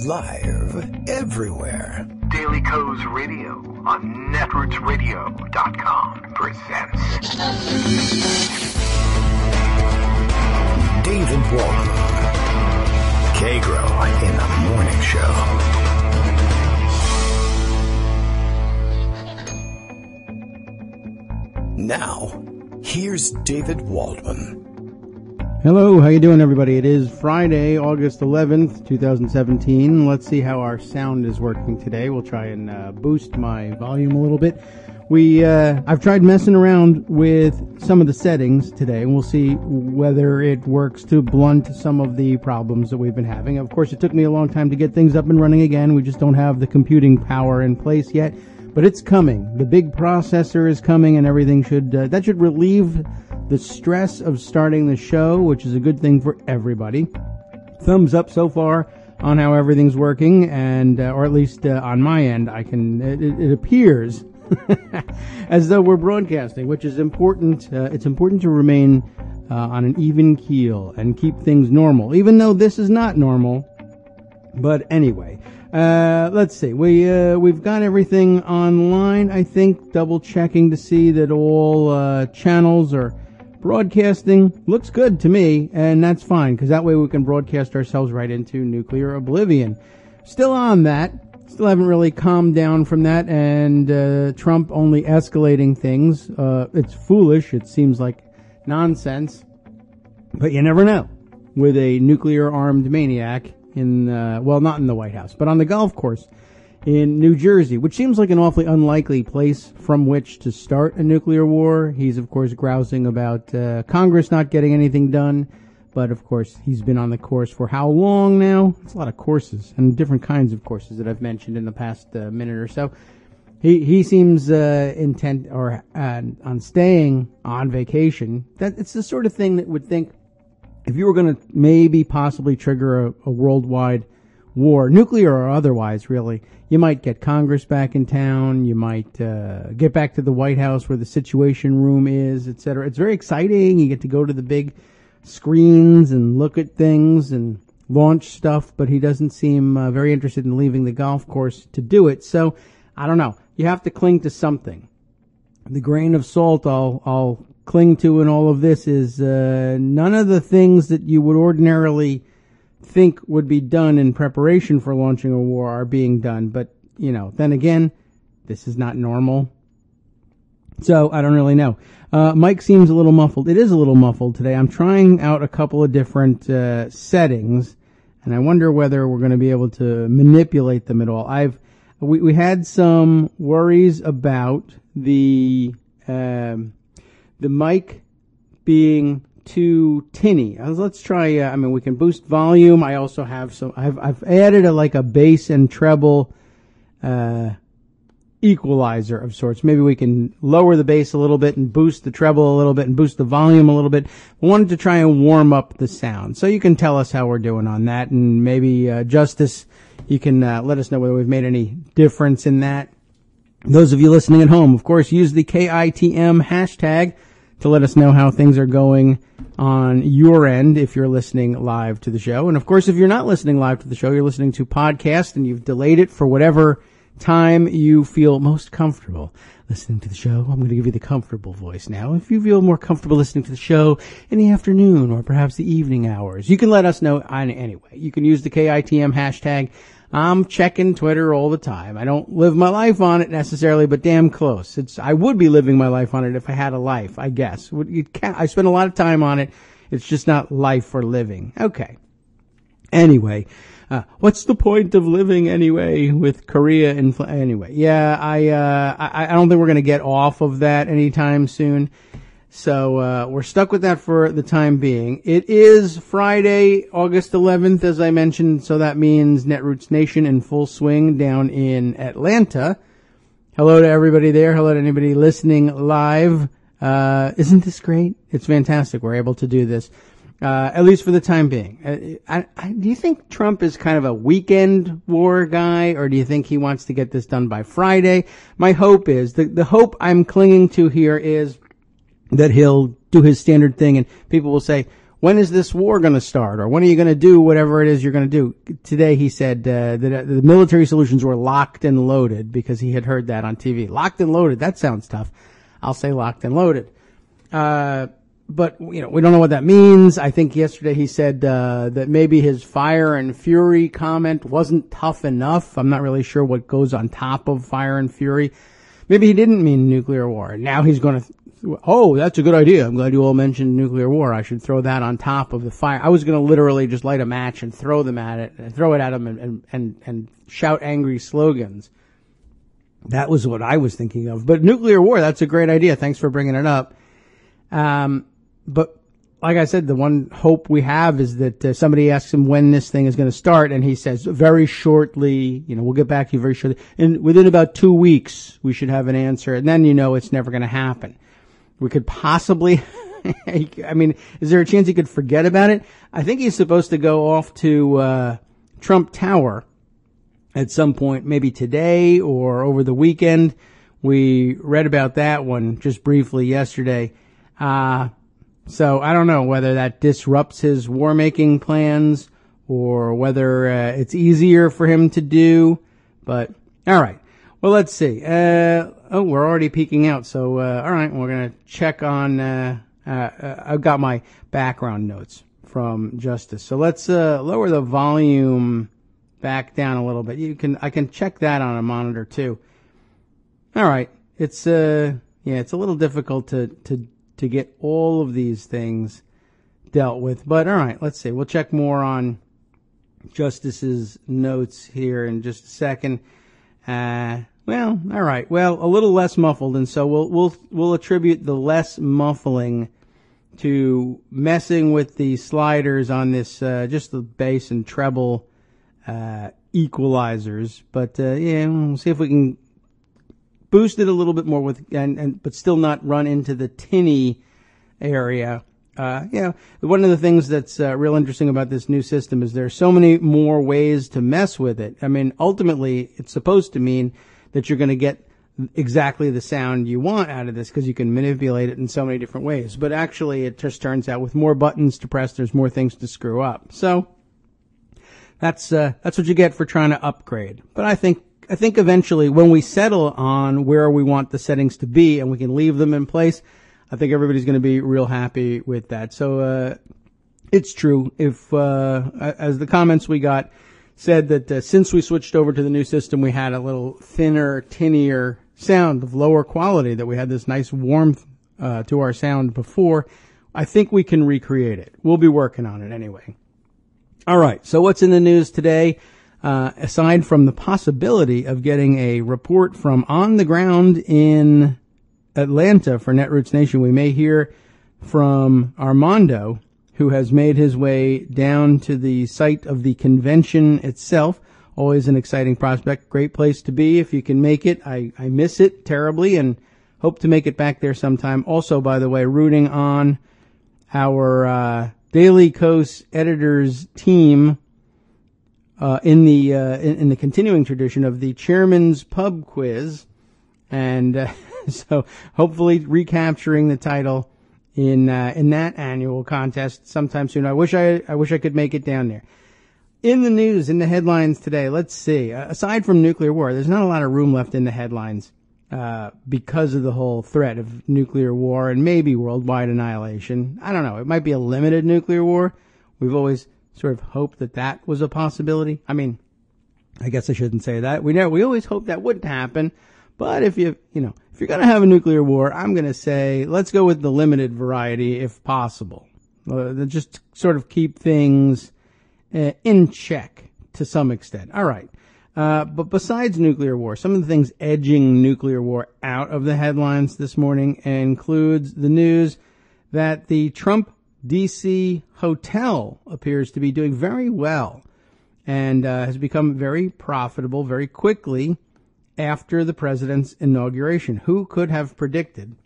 Live everywhere. Daily Co's Radio on netrootsradio.com presents David Walton. Kagro in the Morning Show. Now, here's David Waldman. Hello, how you doing, everybody? It is Friday, August 11th, 2017. Let's see how our sound is working today. We'll try and boost my volume a little bit. I've tried messing around with some of the settings today, and we'll see whether it works to blunt some of the problems that we've been having. Of course, it took me a long time to get things up and running again. We just don't have the computing power in place yet, but it's coming. The big processor is coming, and everything should relieve the stress of starting the show, which is a good thing for everybody. Thumbs up so far on how everything's working, and or at least on my end, it appears as though we're broadcasting, which is important. It's important to remain on an even keel and keep things normal, even though this is not normal. But anyway, let's see. We've got everything online, I think, double checking to see that all channels are broadcasting. Looks good to me, and that's fine, because that way we can broadcast ourselves right into nuclear oblivion. Still on that. Still haven't really calmed down from that, and Trump only escalating things. It's foolish. It seems like nonsense. But you never know with a nuclear-armed maniac in, not in the White House, but on the golf course in New Jersey, which seems like an awfully unlikely place from which to start a nuclear war. He's, of course, grousing about Congress not getting anything done. But, of course, he's been on the course for how long now? It's a lot of courses, and different kinds of courses that I've mentioned in the past minute or so. He seems intent on staying on vacation. That it's the sort of thing that would think if you were going to maybe possibly trigger a worldwide war, nuclear or otherwise, really, you might get Congress back in town. You might get back to the White House where the Situation Room is, etc. It's very exciting. You get to go to the big screens and look at things and launch stuff, but he doesn't seem very interested in leaving the golf course to do it. So, I don't know. You have to cling to something. The grain of salt I'll cling to in all of this is none of the things that you would ordinarily think would be done in preparation for launching a war are being done. But, then again, this is not normal. So, I don't really know. Mike seems a little muffled. It is a little muffled today. I'm trying out a couple of different settings, and I wonder whether we're going to be able to manipulate them at all. We had some worries about the mic being too tinny. Let's try, we can boost volume. I also have I've added a bass and treble equalizer of sorts. Maybe we can lower the bass a little bit and boost the treble a little bit and boost the volume a little bit. We wanted to try and warm up the sound. So you can tell us how we're doing on that, and maybe Justice, you can let us know whether we've made any difference in that. Those of you listening at home, of course, use the KITM hashtag to let us know how things are going on your end if you're listening live to the show. And of course, if you're not listening live to the show, you're listening to podcast and you've delayed it for whatever time you feel most comfortable listening to the show. I'm going to give you the comfortable voice now. If you feel more comfortable listening to the show in the afternoon or perhaps the evening hours, you can let us know anyway. You can use the KITM hashtag. I'm checking Twitter all the time. I don't live my life on it necessarily, but damn close. I would be living my life on it if I had a life, I guess. I spend a lot of time on it. It's just not life for living. Okay. Anyway, what's the point of living anyway with Korea and anyway? Yeah, I don't think we're going to get off of that anytime soon. So we're stuck with that for the time being. It is Friday, August 11th, as I mentioned, so that means Netroots Nation in full swing down in Atlanta. Hello to everybody there. Hello to anybody listening live. Isn't this great? It's fantastic. We're able to do this. At least for the time being. Do you think Trump is kind of a weekend war guy, or do you think he wants to get this done by Friday? My hope is, the hope I'm clinging to here is that he'll do his standard thing and people will say, when is this war going to start? Or when are you going to do whatever it is you're going to do? Today he said that the military solutions were locked and loaded because he had heard that on TV. Locked and loaded, that sounds tough. I'll say locked and loaded. But, we don't know what that means. I think yesterday he said that maybe his fire and fury comment wasn't tough enough. I'm not really sure what goes on top of fire and fury. Maybe he didn't mean nuclear war. And now he's going to, that's a good idea. I'm glad you all mentioned nuclear war. I should throw that on top of the fire. I was going to literally just light a match and throw it at him and shout angry slogans. That was what I was thinking of. But nuclear war, that's a great idea. Thanks for bringing it up. But like I said, the one hope we have is that somebody asks him when this thing is going to start, and he says very shortly, we'll get back to you very shortly. And within about 2 weeks, we should have an answer. And then it's never going to happen. We could possibly, is there a chance he could forget about it? I think he's supposed to go off to Trump Tower at some point, maybe today or over the weekend. We read about that one just briefly yesterday. So I don't know whether that disrupts his war-making plans or whether it's easier for him to do. But all right. Well, let's see. We're already peeking out. So all right, we're going to check on I've got my background notes from Justice. So let's lower the volume back down a little bit. I can check that on a monitor too. All right. It's it's a little difficult to get all of these things dealt with. But all right, let's see. We'll check more on Justice's notes here in just a second. All right. Well, a little less muffled, and so we'll attribute the less muffling to messing with the sliders on this just the bass and treble equalizers. But we'll see if we can boost it a little bit more but still not run into the tinny area. One of the things that's real interesting about this new system is there are so many more ways to mess with it. I mean, ultimately, it's supposed to mean that you're going to get exactly the sound you want out of this because you can manipulate it in so many different ways. But actually, it just turns out with more buttons to press, there's more things to screw up. So that's what you get for trying to upgrade. But I think eventually when we settle on where we want the settings to be and we can leave them in place, I think everybody's going to be real happy with that. So, it's true. If, as the comments we got said that, since we switched over to the new system, we had a little thinner, tinnier sound of lower quality, that we had this nice warmth, to our sound before. I think we can recreate it. We'll be working on it anyway. All right. So what's in the news today? Aside from the possibility of getting a report from on the ground in Atlanta for Netroots Nation, we may hear from Armando, who has made his way down to the site of the convention itself. Always an exciting prospect. Great place to be if you can make it. I miss it terribly and hope to make it back there sometime. Also, by the way, rooting on our Daily Kos editors team in the continuing tradition of the Chairman's Pub Quiz, and so hopefully recapturing the title in that annual contest sometime soon. I wish I could make it down there. In the news, in the headlines today, let's see. Aside from nuclear war, there's not a lot of room left in the headlines because of the whole threat of nuclear war and maybe worldwide annihilation. I don't know. It might be a limited nuclear war. We've always sort of hoped that was a possibility. I mean, I guess I shouldn't say that. We always hoped that wouldn't happen. But if you're going to have a nuclear war, I'm going to say let's go with the limited variety if possible. Just sort of keep things in check to some extent. All right. But besides nuclear war, some of the things edging nuclear war out of the headlines this morning includes the news that the Trump D.C. hotel appears to be doing very well and has become very profitable very quickly after the president's inauguration. Who could have predicted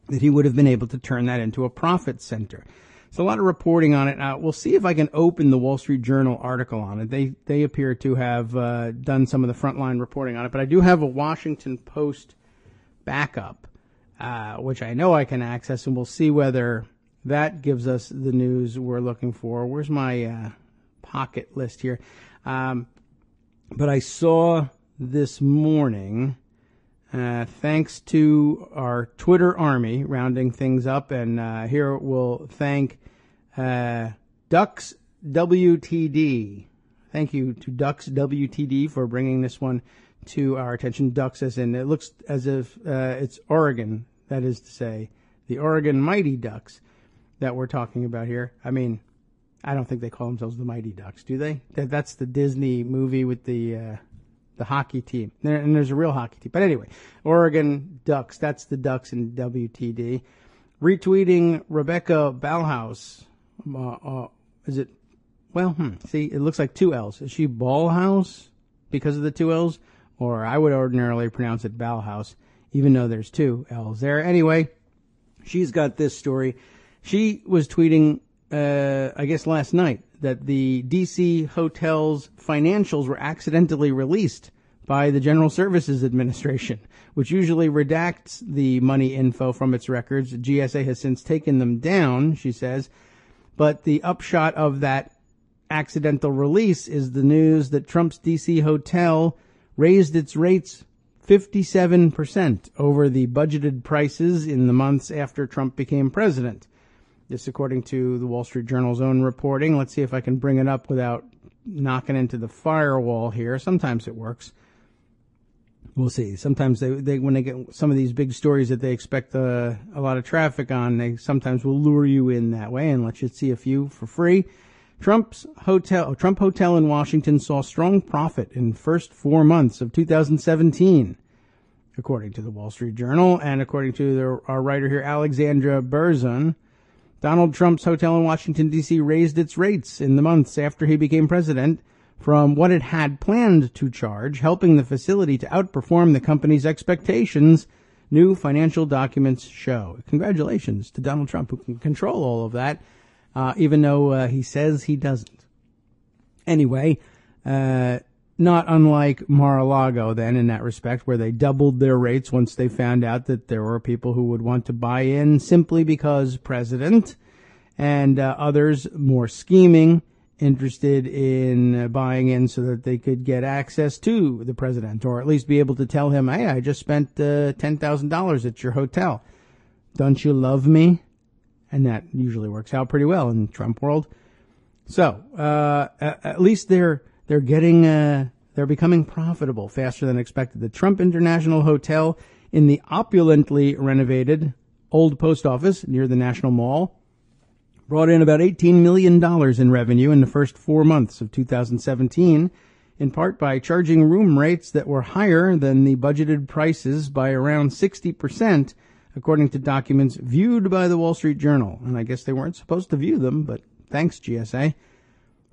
that he would have been able to turn that into a profit center? There's a lot of reporting on it. We'll see if I can open the Wall Street Journal article on it. They appear to have done some of the frontline reporting on it, but I do have a Washington Post backup, which I know I can access, and we'll see whether that gives us the news we're looking for. Where's my pocket list here? But I saw this morning, thanks to our Twitter army rounding things up, and here we'll thank Ducks WTD. Thank you to Ducks WTD for bringing this one to our attention. Ducks as in, it looks as if it's Oregon, that is to say, the Oregon Mighty Ducks that we're talking about here. I mean, I don't think they call themselves the Mighty Ducks, do they? That's the Disney movie with the hockey team. And there's a real hockey team. But anyway, Oregon Ducks, that's the Ducks in WTD. Retweeting Rebecca Ballhaus. Is it? Well, see, it looks like two L's. Is she Ballhaus because of the two L's? Or I would ordinarily pronounce it Ballhaus, even though there's two L's there. Anyway, she's got this story. She was tweeting, I guess last night, that the D.C. hotel's financials were accidentally released by the General Services Administration, which usually redacts the money info from its records. GSA has since taken them down, she says. But the upshot of that accidental release is the news that Trump's D.C. hotel raised its rates 57% over the budgeted prices in the months after Trump became president. This according to the Wall Street Journal's own reporting. Let's see if I can bring it up without knocking into the firewall here. Sometimes it works. We'll see. Sometimes they when they get some of these big stories that they expect a lot of traffic on, they sometimes will lure you in that way and let you see a few for free. Trump Hotel in Washington saw strong profit in first 4 months of 2017, according to the Wall Street Journal and according to our writer here, Alexandra Berzon. Donald Trump's hotel in Washington, D.C. raised its rates in the months after he became president from what it had planned to charge, helping the facility to outperform the company's expectations, new financial documents show. Congratulations to Donald Trump, who can control all of that, even though he says he doesn't. Anyway, not unlike Mar-a-Lago then in that respect, where they doubled their rates once they found out that there were people who would want to buy in simply because president, and others more scheming, interested in buying in so that they could get access to the president, or at least be able to tell him, hey, I just spent $10,000 at your hotel. Don't you love me? And that usually works out pretty well in Trump world. So, at least they're becoming profitable faster than expected. The Trump International Hotel in the opulently renovated old post office near the National Mall brought in about $18 million in revenue in the first 4 months of 2017, in part by charging room rates that were higher than the budgeted prices by around 60%, according to documents viewed by the Wall Street Journal. And I guess they weren't supposed to view them, but thanks, GSA.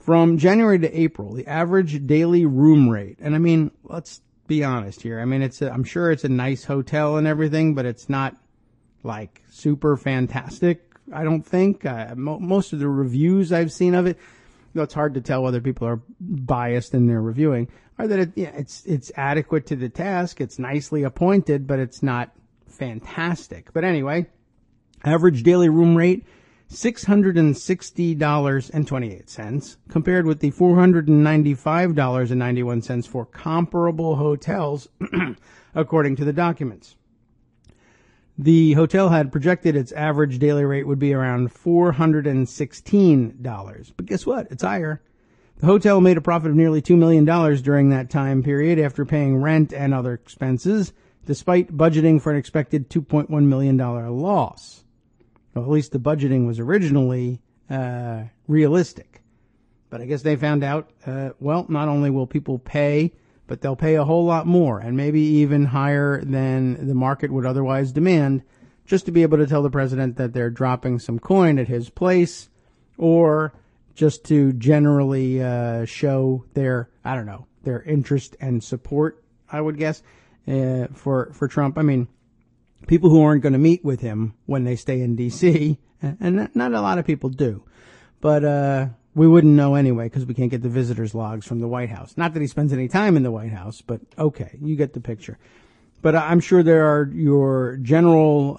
From January to April, the average daily room rate, and I mean, let's be honest here. I mean, I'm sure it's a nice hotel and everything, but it's not like super fantastic, I don't think. Most of the reviews I've seen of it, though it's hard to tell whether people are biased in their reviewing, are that it's adequate to the task, it's nicely appointed, but it's not fantastic. But anyway, average daily room rate, $660.28, compared with the $495.91 for comparable hotels, according to the documents. The hotel had projected its average daily rate would be around $416. But guess what? It's higher. The hotel made a profit of nearly $2 million during that time period after paying rent and other expenses, despite budgeting for an expected $2.1 million loss. Well, at least the budgeting was originally realistic. But I guess they found out, not only will people pay, but they'll pay a whole lot more, and maybe even higher than the market would otherwise demand, just to be able to tell the president that they're dropping some coin at his place, or just to generally show their interest and support, I would guess, for Trump. I mean, people who aren't going to meet with him when they stay in D.C., and not a lot of people do, but we wouldn't know anyway because we can't get the visitors logs from the White House. Not that he spends any time in the White House, but okay, you get the picture. But I'm sure there are your general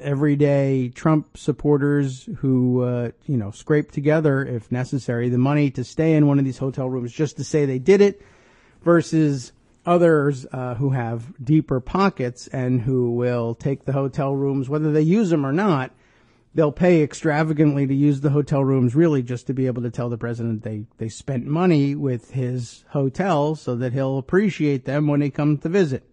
everyday Trump supporters who, scrape together, if necessary, the money to stay in one of these hotel rooms just to say they did it, versus others who have deeper pockets and who will take the hotel rooms, whether they use them or not. They'll pay extravagantly to use the hotel rooms, really just to be able to tell the president they spent money with his hotel so that he'll appreciate them when he comes to visit.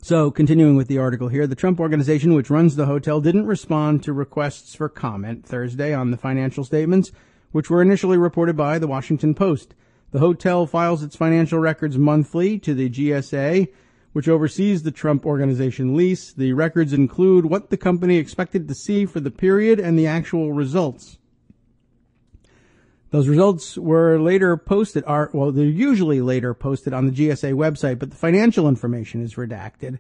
So, continuing with the article here, the Trump Organization, which runs the hotel, didn't respond to requests for comment Thursday on the financial statements, which were initially reported by the Washington Post. The hotel files its financial records monthly to the GSA, which oversees the Trump Organization lease. The records include what the company expected to see for the period and the actual results. Those results were later posted, they're usually later posted on the GSA website, but the financial information is redacted.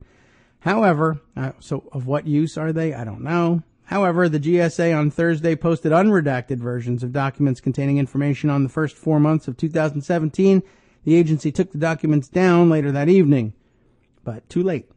However, so of what use are they? I don't know. However, the GSA on Thursday posted unredacted versions of documents containing information on the first 4 months of 2017. The agency took the documents down later that evening. But too late.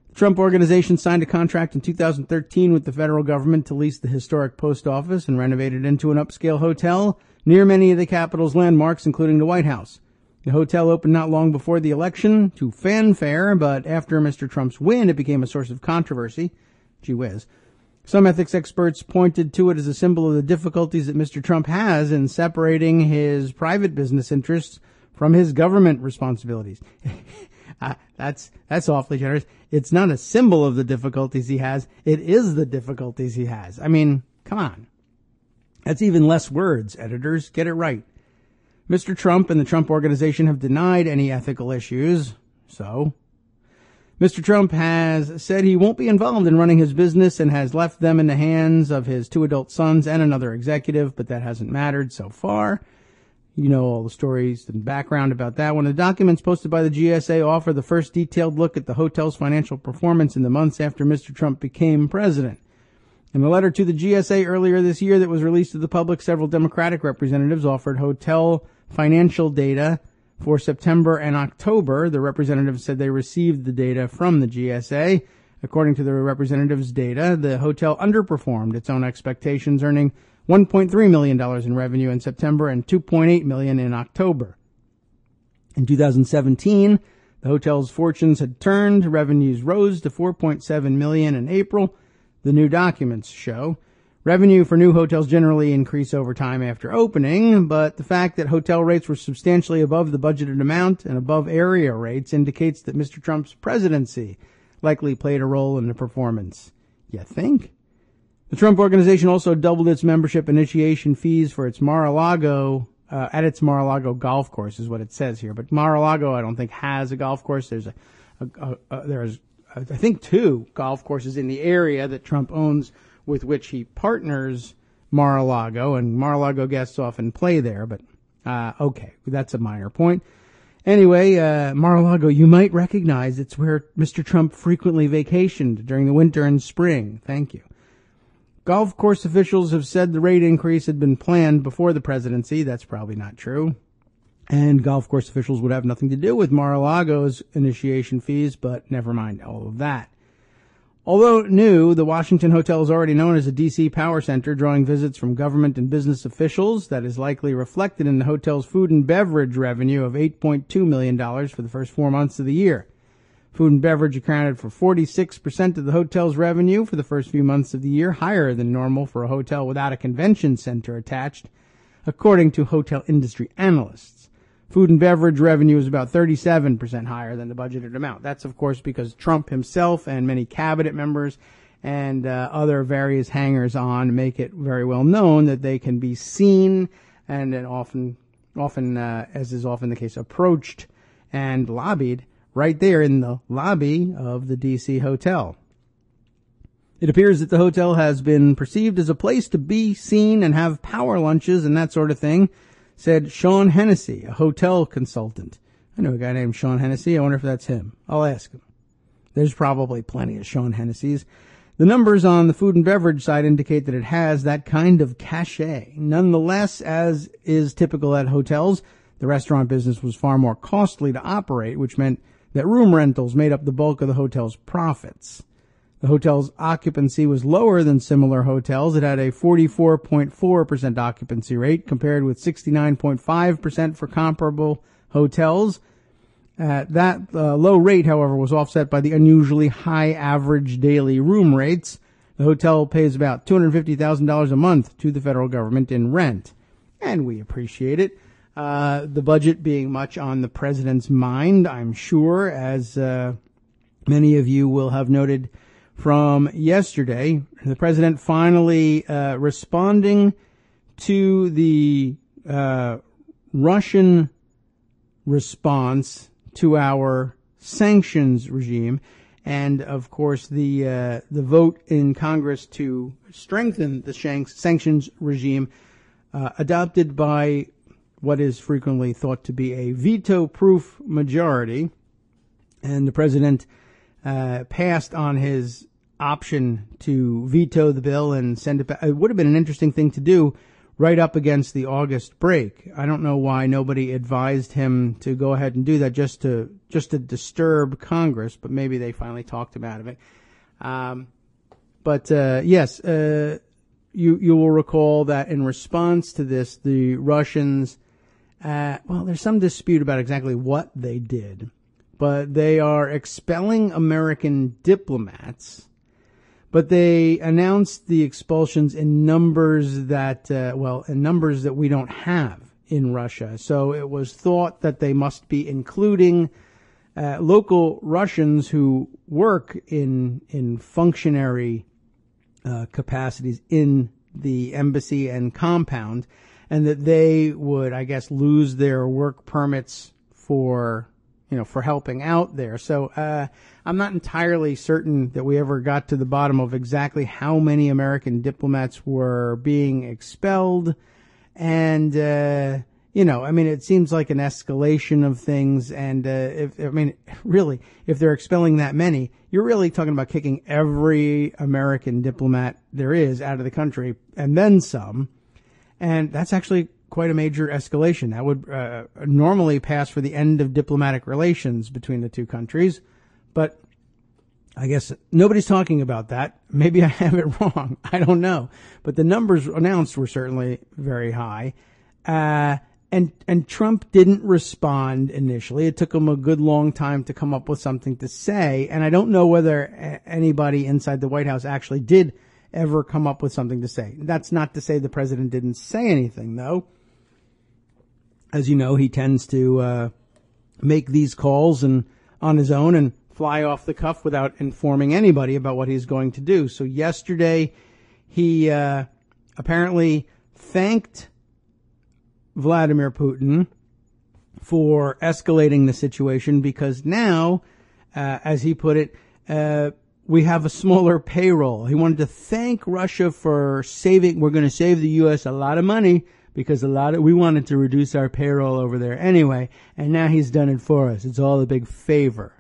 The Trump Organization signed a contract in 2013 with the federal government to lease the historic post office and renovate it into an upscale hotel near many of the Capitol's landmarks, including the White House. The hotel opened not long before the election to fanfare, but after Mr. Trump's win, it became a source of controversy. Gee whiz. Some ethics experts pointed to it as a symbol of the difficulties that Mr. Trump has in separating his private business interests from his government responsibilities. That's awfully generous. It's not a symbol of the difficulties he has. It is the difficulties he has. I mean, come on. That's even less words, editors. Get it right. Mr. Trump and the Trump Organization have denied any ethical issues. So, Mr. Trump has said he won't be involved in running his business and has left them in the hands of his 2 adult sons and another executive, but that hasn't mattered so far. You know all the stories and background about that. One of the documents posted by the GSA offer the first detailed look at the hotel's financial performance in the months after Mr. Trump became president. In a letter to the GSA earlier this year that was released to the public, several Democratic representatives offered hotel financial data for September and October. The representatives said they received the data from the GSA. According to the representatives' data, the hotel underperformed its own expectations, earning $1.3 million in revenue in September and $2.8 million in October. In 2017, the hotel's fortunes had turned. Revenues rose to $4.7 million in April, the new documents show. Revenue for new hotels generally increase over time after opening, but the fact that hotel rates were substantially above the budgeted amount and above area rates indicates that Mr. Trump's presidency likely played a role in the performance. You think? The Trump Organization also doubled its membership initiation fees for its Mar-a-Lago, at its Mar-a-Lago golf course is what it says here. But Mar-a-Lago, I don't think, has a golf course. There's I think 2 golf courses in the area that Trump owns with which he partners Mar-a-Lago, and Mar-a-Lago guests often play there, but okay, that's a minor point. Anyway, Mar-a-Lago, you might recognize it's where Mr. Trump frequently vacationed during the winter and spring. Thank you. Golf course officials have said the rate increase had been planned before the presidency. That's probably not true. And golf course officials would have nothing to do with Mar-a-Lago's initiation fees, but never mind all of that. Although new, the Washington Hotel is already known as a D.C. power center, drawing visits from government and business officials. That is likely reflected in the hotel's food and beverage revenue of $8.2 million for the first 4 months of the year. Food and beverage accounted for 46% of the hotel's revenue for the first few months of the year, higher than normal for a hotel without a convention center attached, according to hotel industry analysts. Food and beverage revenue is about 37% higher than the budgeted amount. That's, of course, because Trump himself and many cabinet members and other various hangers-on make it very well known that they can be seen and then often, as is often the case, approached and lobbied right there in the lobby of the D.C. hotel. It appears that the hotel has been perceived as a place to be seen and have power lunches and that sort of thing, said Sean Hennessy, a hotel consultant. I know a guy named Sean Hennessy. I wonder if that's him. I'll ask him. There's probably plenty of Sean Hennessys. The numbers on the food and beverage side indicate that it has that kind of cachet. Nonetheless, as is typical at hotels, the restaurant business was far more costly to operate, which meant that room rentals made up the bulk of the hotel's profits. The The hotel's occupancy was lower than similar hotels. It had a 44.4% occupancy rate compared with 69.5% for comparable hotels. That low rate, however, was offset by the unusually high average daily room rates. The hotel pays about $250,000 a month to the federal government in rent, and we appreciate it. The budget being much on the president's mind, I'm sure, as many of you will have noted from yesterday. The president finally responding to the Russian response to our sanctions regime, and of course the vote in Congress to strengthen the sanctions regime, adopted by what is frequently thought to be a veto-proof majority, and the president passed on his option to veto the bill and send it back. It would have been an interesting thing to do right up against the August break. I don't know why nobody advised him to go ahead and do that just to disturb Congress, but maybe they finally talked him out of it. Yes, you will recall that in response to this, the Russians, there's some dispute about exactly what they did, but they are expelling American diplomats. But they announced the expulsions in numbers that, we don't have in Russia. So it was thought that they must be including local Russians who work in functionary capacities in the embassy and compound, and that they would, I guess, lose their work permits for helping out there. So I'm not entirely certain that we ever got to the bottom of exactly how many American diplomats were being expelled. And, it seems like an escalation of things. And if they're expelling that many, you're really talking about kicking every American diplomat there is out of the country and then some. And that's actually quite a major escalation. That would normally pass for the end of diplomatic relations between the two countries. But I guess nobody's talking about that. Maybe I have it wrong. I don't know. But the numbers announced were certainly very high. And Trump didn't respond initially. It took him a good long time to come up with something to say. And I don't know whether anybody inside the White House actually did ever come up with something to say. That's not to say the president didn't say anything, though. As you know, he tends to make these calls and on his own and fly off the cuff without informing anybody about what he's going to do. So yesterday, he apparently thanked Vladimir Putin for escalating the situation because now, as he put it, we have a smaller payroll. He wanted to thank Russia for we're going to save the U.S. a lot of money because we wanted to reduce our payroll over there anyway, and now he's done it for us. It's all a big favor.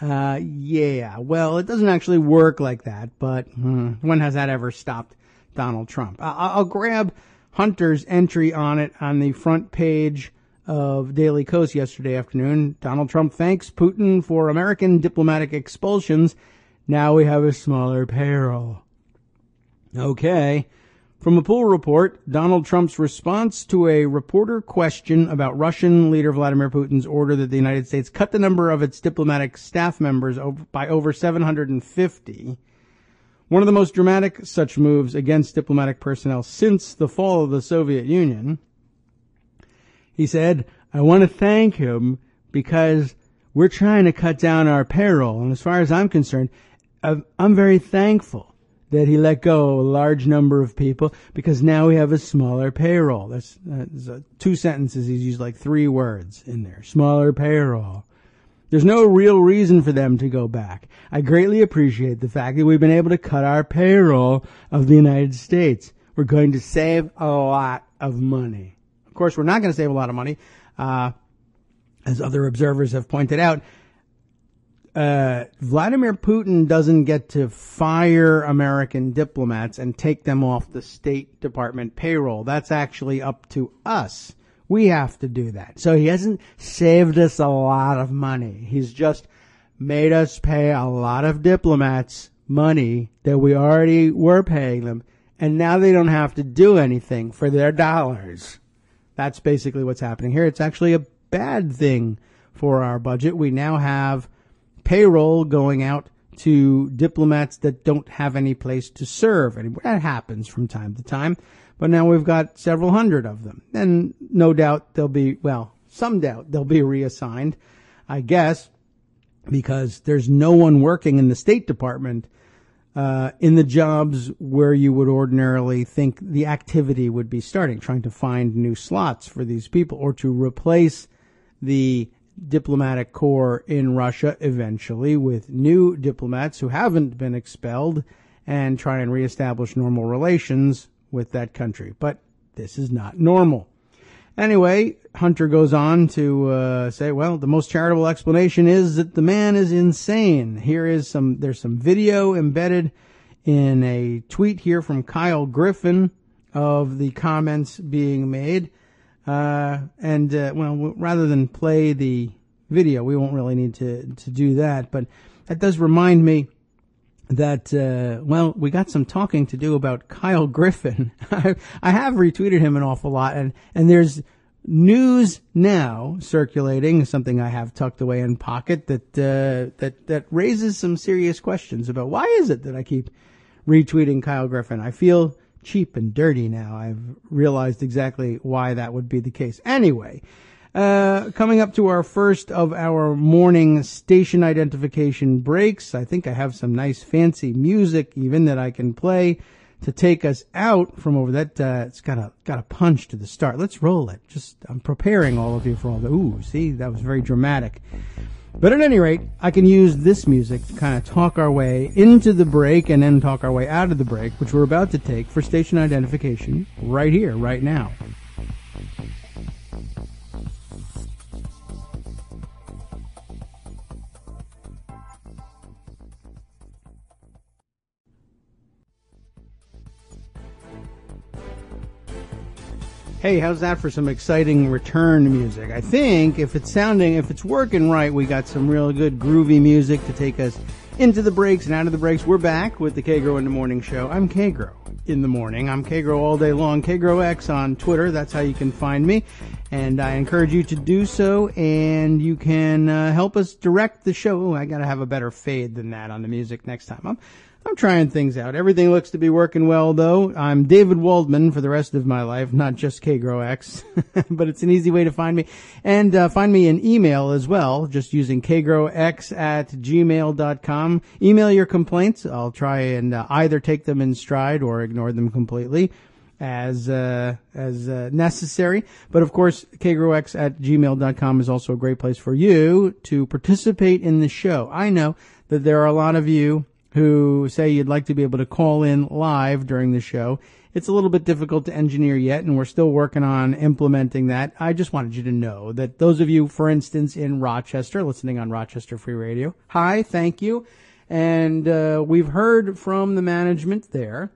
Well, it doesn't actually work like that, but when has that ever stopped Donald Trump? I'll grab Hunter's entry on it on the front page of Daily Kos yesterday afternoon. Donald Trump thanks Putin for American diplomatic expulsions. Now we have a smaller payroll. Okay. From a pool report, Donald Trump's response to a reporter question about Russian leader Vladimir Putin's order that the United States cut the number of its diplomatic staff members by over 750. One of the most dramatic such moves against diplomatic personnel since the fall of the Soviet Union. He said, I want to thank him because we're trying to cut down our payroll. And as far as I'm concerned, I'm very thankful that he let go a large number of people because now we have a smaller payroll. That's 2 sentences. He's used like 3 words in there. Smaller payroll. There's no real reason for them to go back. I greatly appreciate the fact that we've been able to cut our payroll of the United States. We're going to save a lot of money. Of course, we're not going to save a lot of money. As other observers have pointed out, Vladimir Putin doesn't get to fire American diplomats and take them off the State Department payroll. That's actually up to us. We have to do that. So he hasn't saved us a lot of money. He's just made us pay a lot of diplomats money that we already were paying them, and now they don't have to do anything for their dollars. That's basically what's happening here. It's actually a bad thing for our budget. We now have payroll going out to diplomats that don't have any place to serve anymore. That happens from time to time, but now we've got several hundred of them. And no doubt some doubt they'll be reassigned, I guess, because there's no one working in the State Department in the jobs where you would ordinarily think the activity would be starting, trying to find new slots for these people or to replace the diplomatic corps in Russia eventually with new diplomats who haven't been expelled and try and reestablish normal relations with that country. But this is not normal. Anyway, Hunter goes on to say, well, the most charitable explanation is that the man is insane. There's some video embedded in a tweet here from Kyle Griffin of the comments being made. Rather than play the video, we won't really need to do that, but that does remind me that, we got some talking to do about Kyle Griffin. I have retweeted him an awful lot, and there's news now circulating, something I have tucked away in pocket, that raises some serious questions about why is it that I keep retweeting Kyle Griffin. I feel cheap and dirty now. I've realized exactly why that would be the case. Anyway, coming up to our first of our morning station identification breaks. I think I have some nice fancy music even that I can play to take us out from over that. It's got a punch to the start. Let's roll it. I'm preparing all of you for all the, ooh, see, that was very dramatic. But at any rate, I can use this music to kind of talk our way into the break and then talk our way out of the break, which we're about to take for station identification right here, right now. Hey, how's that for some exciting return music? I think if it's working right, we got some real good groovy music to take us into the breaks and out of the breaks. We're back with the Kagro in the Morning Show. I'm Kagro in the morning. I'm Kagro all day long. KagroX on Twitter. That's how you can find me. And I encourage you to do so. And you can help us direct the show. Ooh, I got to have a better fade than that on the music next time. I'm trying things out. Everything looks to be working well, though. I'm David Waldman for the rest of my life, not just KagroX, but it's an easy way to find me. And find me in email as well, just using kagrox@gmail.com. Email your complaints. I'll try and either take them in stride or ignore them completely as necessary. But of course, kagrox@gmail.com is also a great place for you to participate in the show. I know that there are a lot of you who say you'd like to be able to call in live during the show. It's a little bit difficult to engineer yet, and we're still working on implementing that. I just wanted you to know that those of you, for instance, in Rochester, listening on Rochester Free Radio, hi, thank you. And we've heard from the management there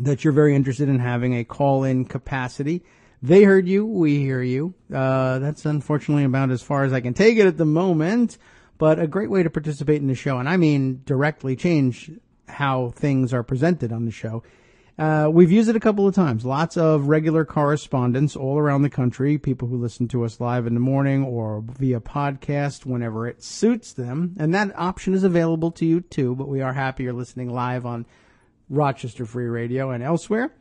that you're very interested in having a call-in capacity. They heard you, we hear you. That's unfortunately about as far as I can take it at the moment. But a great way to participate in the show, and I mean directly change how things are presented on the show. We've used it a couple of times. Lots of regular correspondents all around the country, people who listen to us live in the morning or via podcast whenever it suits them. And that option is available to you too, but we are happy you're listening live on Rochester Free Radio and elsewhere.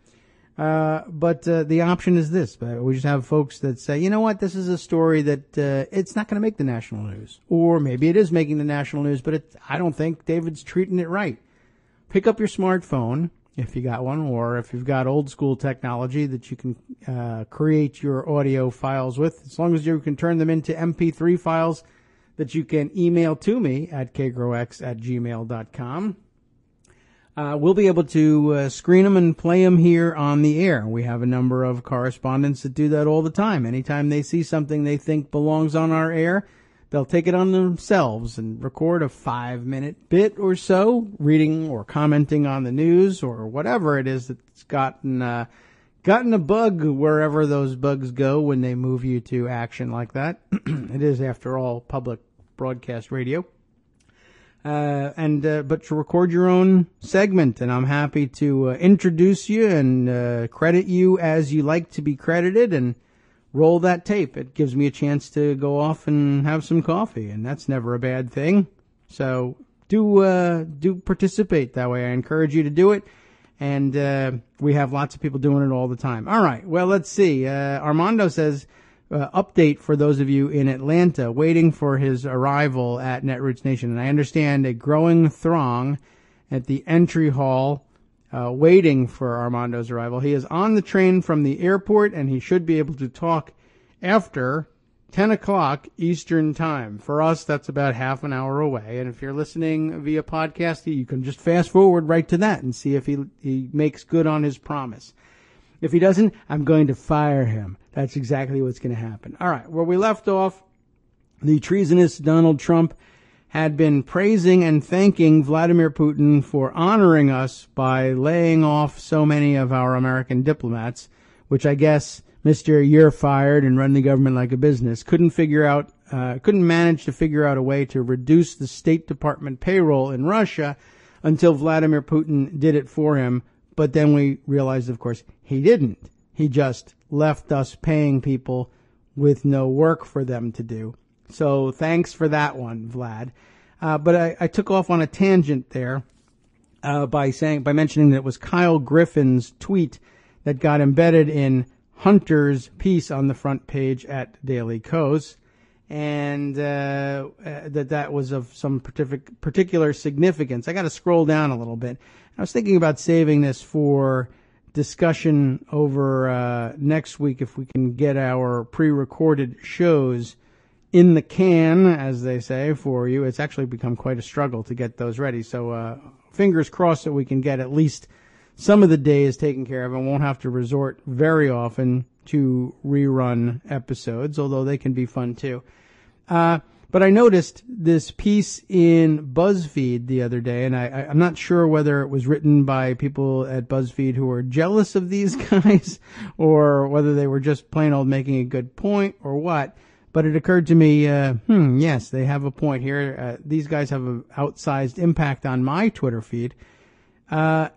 But the option is this. We just have folks that say, you know what, this is a story that it's not going to make the national news. Or maybe it is making the national news, but I don't think David's treating it right. Pick up your smartphone, if you got one, or if you've got old school technology that you can create your audio files with, as long as you can turn them into MP3 files that you can email to me at kagrox@gmail.com. We'll be able to screen them and play them here on the air. We have a number of correspondents that do that all the time. Anytime they see something they think belongs on our air, they'll take it on themselves and record a 5-minute bit or so, reading or commenting on the news or whatever it is that's gotten a bug wherever those bugs go when they move you to action like that. It is, after all, public broadcast radio. but to record your own segment, and I'm happy to introduce you and credit you as you like to be credited, and roll that tape. It gives me a chance to go off and have some coffee, and that's never a bad thing. So do participate that way. I encourage you to do it, and we have lots of people doing it all the time. All right, well, let's see. Armando says, update for those of you in Atlanta waiting for his arrival at Netroots Nation. And I understand a growing throng at the entry hall waiting for Armando's arrival. He is on the train from the airport, and he should be able to talk after 10 o'clock Eastern Time. For us, that's about half an hour away. And if you're listening via podcast, you can just fast forward right to that and see if he makes good on his promise. If he doesn't, I'm going to fire him. That's exactly what's going to happen. All right, where we left off, the treasonous Donald Trump had been praising and thanking Vladimir Putin for honoring us by laying off so many of our American diplomats, which I guess Mr. You're fired and run the government like a business couldn't manage to figure out a way to reduce the State Department payroll in Russia until Vladimir Putin did it for him. But then we realized, of course, he didn't. He just left us paying people with no work for them to do. So thanks for that one, Vlad. But I took off on a tangent there by mentioning that it was Kyle Griffin's tweet that got embedded in Hunter's piece on the front page at Daily Kos, and that was of some particular significance. I got to scroll down a little bit. I was thinking about saving this for discussion over next week if we can get our pre-recorded shows in the can, as they say, for you. It's actually become quite a struggle to get those ready. So fingers crossed that we can get at least some of the days taken care of and won't have to resort very often to rerun episodes, although they can be fun too. But I noticed this piece in BuzzFeed the other day, and I'm not sure whether it was written by people at BuzzFeed who were jealous of these guys or whether they were just plain old making a good point or what. But it occurred to me, yes, they have a point here. These guys have an outsized impact on my Twitter feed. So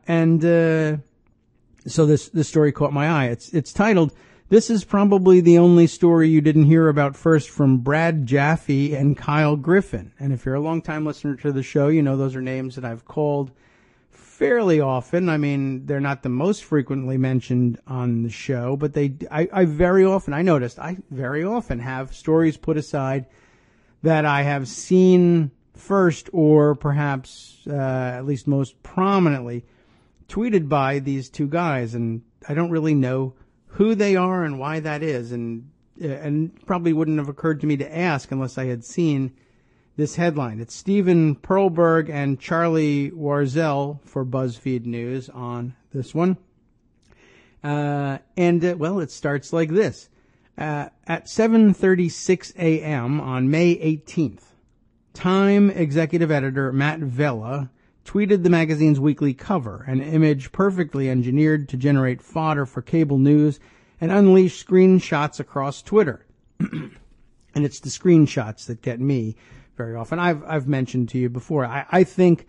this story caught my eye. It's titled, "This is probably the only story you didn't hear about first from Brad Jaffe and Kyle Griffin." And if you're a long-time listener to the show, you know those are names that I've called fairly often. I mean, they're not the most frequently mentioned on the show, but I very often have stories put aside that I have seen first, or perhaps at least most prominently tweeted by these two guys, and I don't really know who they are and why that is, and probably wouldn't have occurred to me to ask unless I had seen this headline. It's Stephen Perlberg and Charlie Warzel for BuzzFeed News on this one. Well, it starts like this. At 7:36 a.m. on May 18th, Time executive editor Matt Vella tweeted the magazine's weekly cover, an image perfectly engineered to generate fodder for cable news and unleash screenshots across Twitter. And it's the screenshots that get me very often. I've mentioned to you before, I think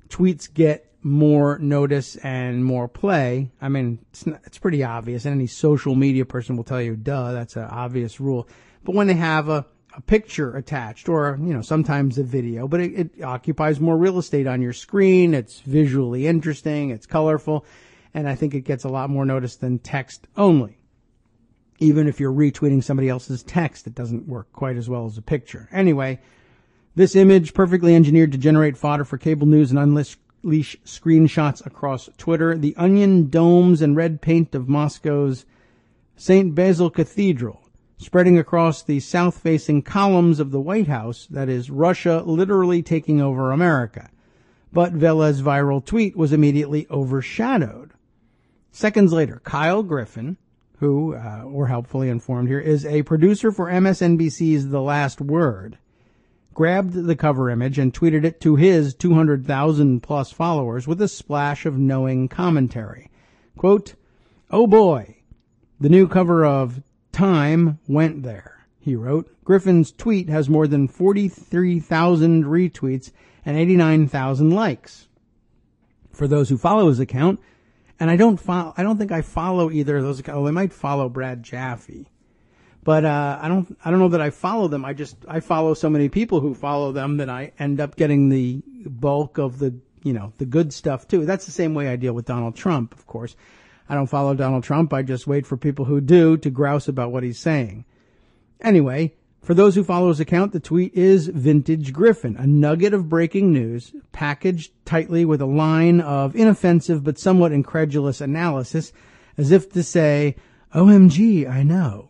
tweets get more notice and more play. I mean, it's pretty obvious. Any social media person will tell you, duh, that's an obvious rule. But when they have a picture attached, or, sometimes a video, but it occupies more real estate on your screen. It's visually interesting. It's colorful. And I think it gets a lot more notice than text only. Even if you're retweeting somebody else's text, it doesn't work quite as well as a picture. Anyway, this image, perfectly engineered to generate fodder for cable news and unleash screenshots across Twitter. The onion domes and red paint of Moscow's St. Basil Cathedral, spreading across the south-facing columns of the White House, that is, Russia literally taking over America. But Vella's viral tweet was immediately overshadowed. Seconds later, Kyle Griffin, who, we're helpfully informed here, is a producer for MSNBC's The Last Word, grabbed the cover image and tweeted it to his 200,000-plus followers with a splash of knowing commentary. Quote, "Oh boy, the new cover of Time went there," he wrote. Griffin's tweet has more than 43,000 retweets and 89,000 likes. For those who follow his account, and I don't think I follow either of those accounts. Well, I might follow Brad Jaffe, but I don't know that I follow them. I follow so many people who follow them that I end up getting the bulk of the good stuff too. That's the same way I deal with Donald Trump, of course. I don't follow Donald Trump. I just wait for people who do to grouse about what he's saying. Anyway, for those who follow his account, the tweet is Vintage Griffin, a nugget of breaking news packaged tightly with a line of inoffensive but somewhat incredulous analysis, as if to say, OMG, I know.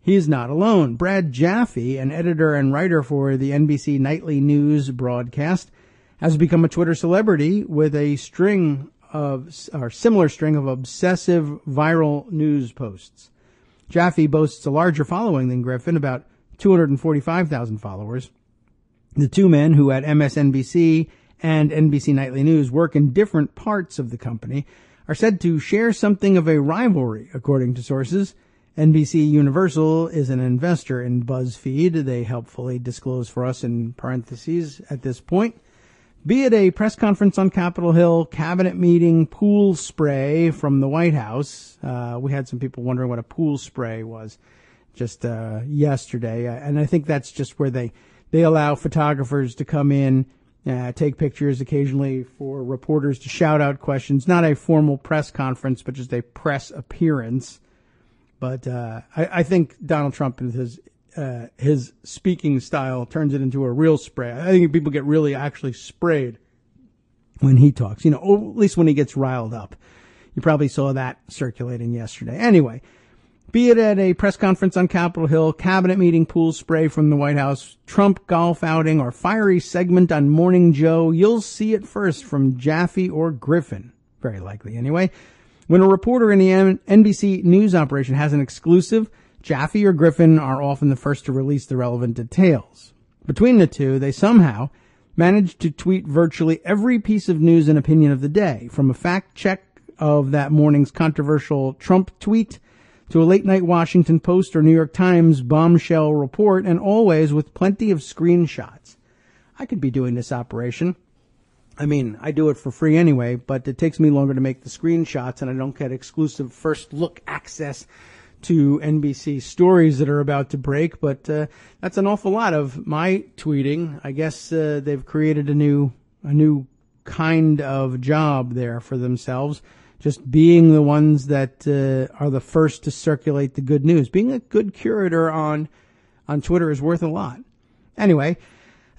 He is not alone. Brad Jaffe, an editor and writer for the NBC nightly news broadcast, has become a Twitter celebrity with a similar string of obsessive viral news posts. Jaffe boasts a larger following than Griffin, about 245,000 followers. The two men, who at MSNBC and NBC Nightly News work in different parts of the company, are said to share something of a rivalry, according to sources. NBC Universal is an investor in BuzzFeed. They helpfully disclose for us in parentheses at this point. Be it a press conference on Capitol Hill, cabinet meeting, pool spray from the White House. We had some people wondering what a pool spray was just yesterday. And I think that's just where they allow photographers to come in, take pictures occasionally for reporters to shout out questions. Not a formal press conference, but just a press appearance. But I think Donald Trump and his speaking style turns it into a real spray. I think people get really actually sprayed when he talks, or at least when he gets riled up. You probably saw that circulating yesterday. Anyway, be it at a press conference on Capitol Hill, cabinet meeting, pool spray from the White House, Trump golf outing, or fiery segment on Morning Joe, you'll see it first from Jaffe or Griffin. Very likely, anyway. When a reporter in the NBC news operation has an exclusive, Jaffe or Griffin are often the first to release the relevant details. Between the two, they somehow manage to tweet virtually every piece of news and opinion of the day, from a fact check of that morning's controversial Trump tweet to a late-night Washington Post or New York Times bombshell report, and always with plenty of screenshots. I could be doing this operation. I mean, I do it for free anyway, but it takes me longer to make the screenshots, and I don't get exclusive first-look access to NBC stories that are about to break. But that's an awful lot of my tweeting. I guess they've created a new kind of job there for themselves, just being the ones that are the first to circulate the good news. Being a good curator on Twitter is worth a lot. Anyway,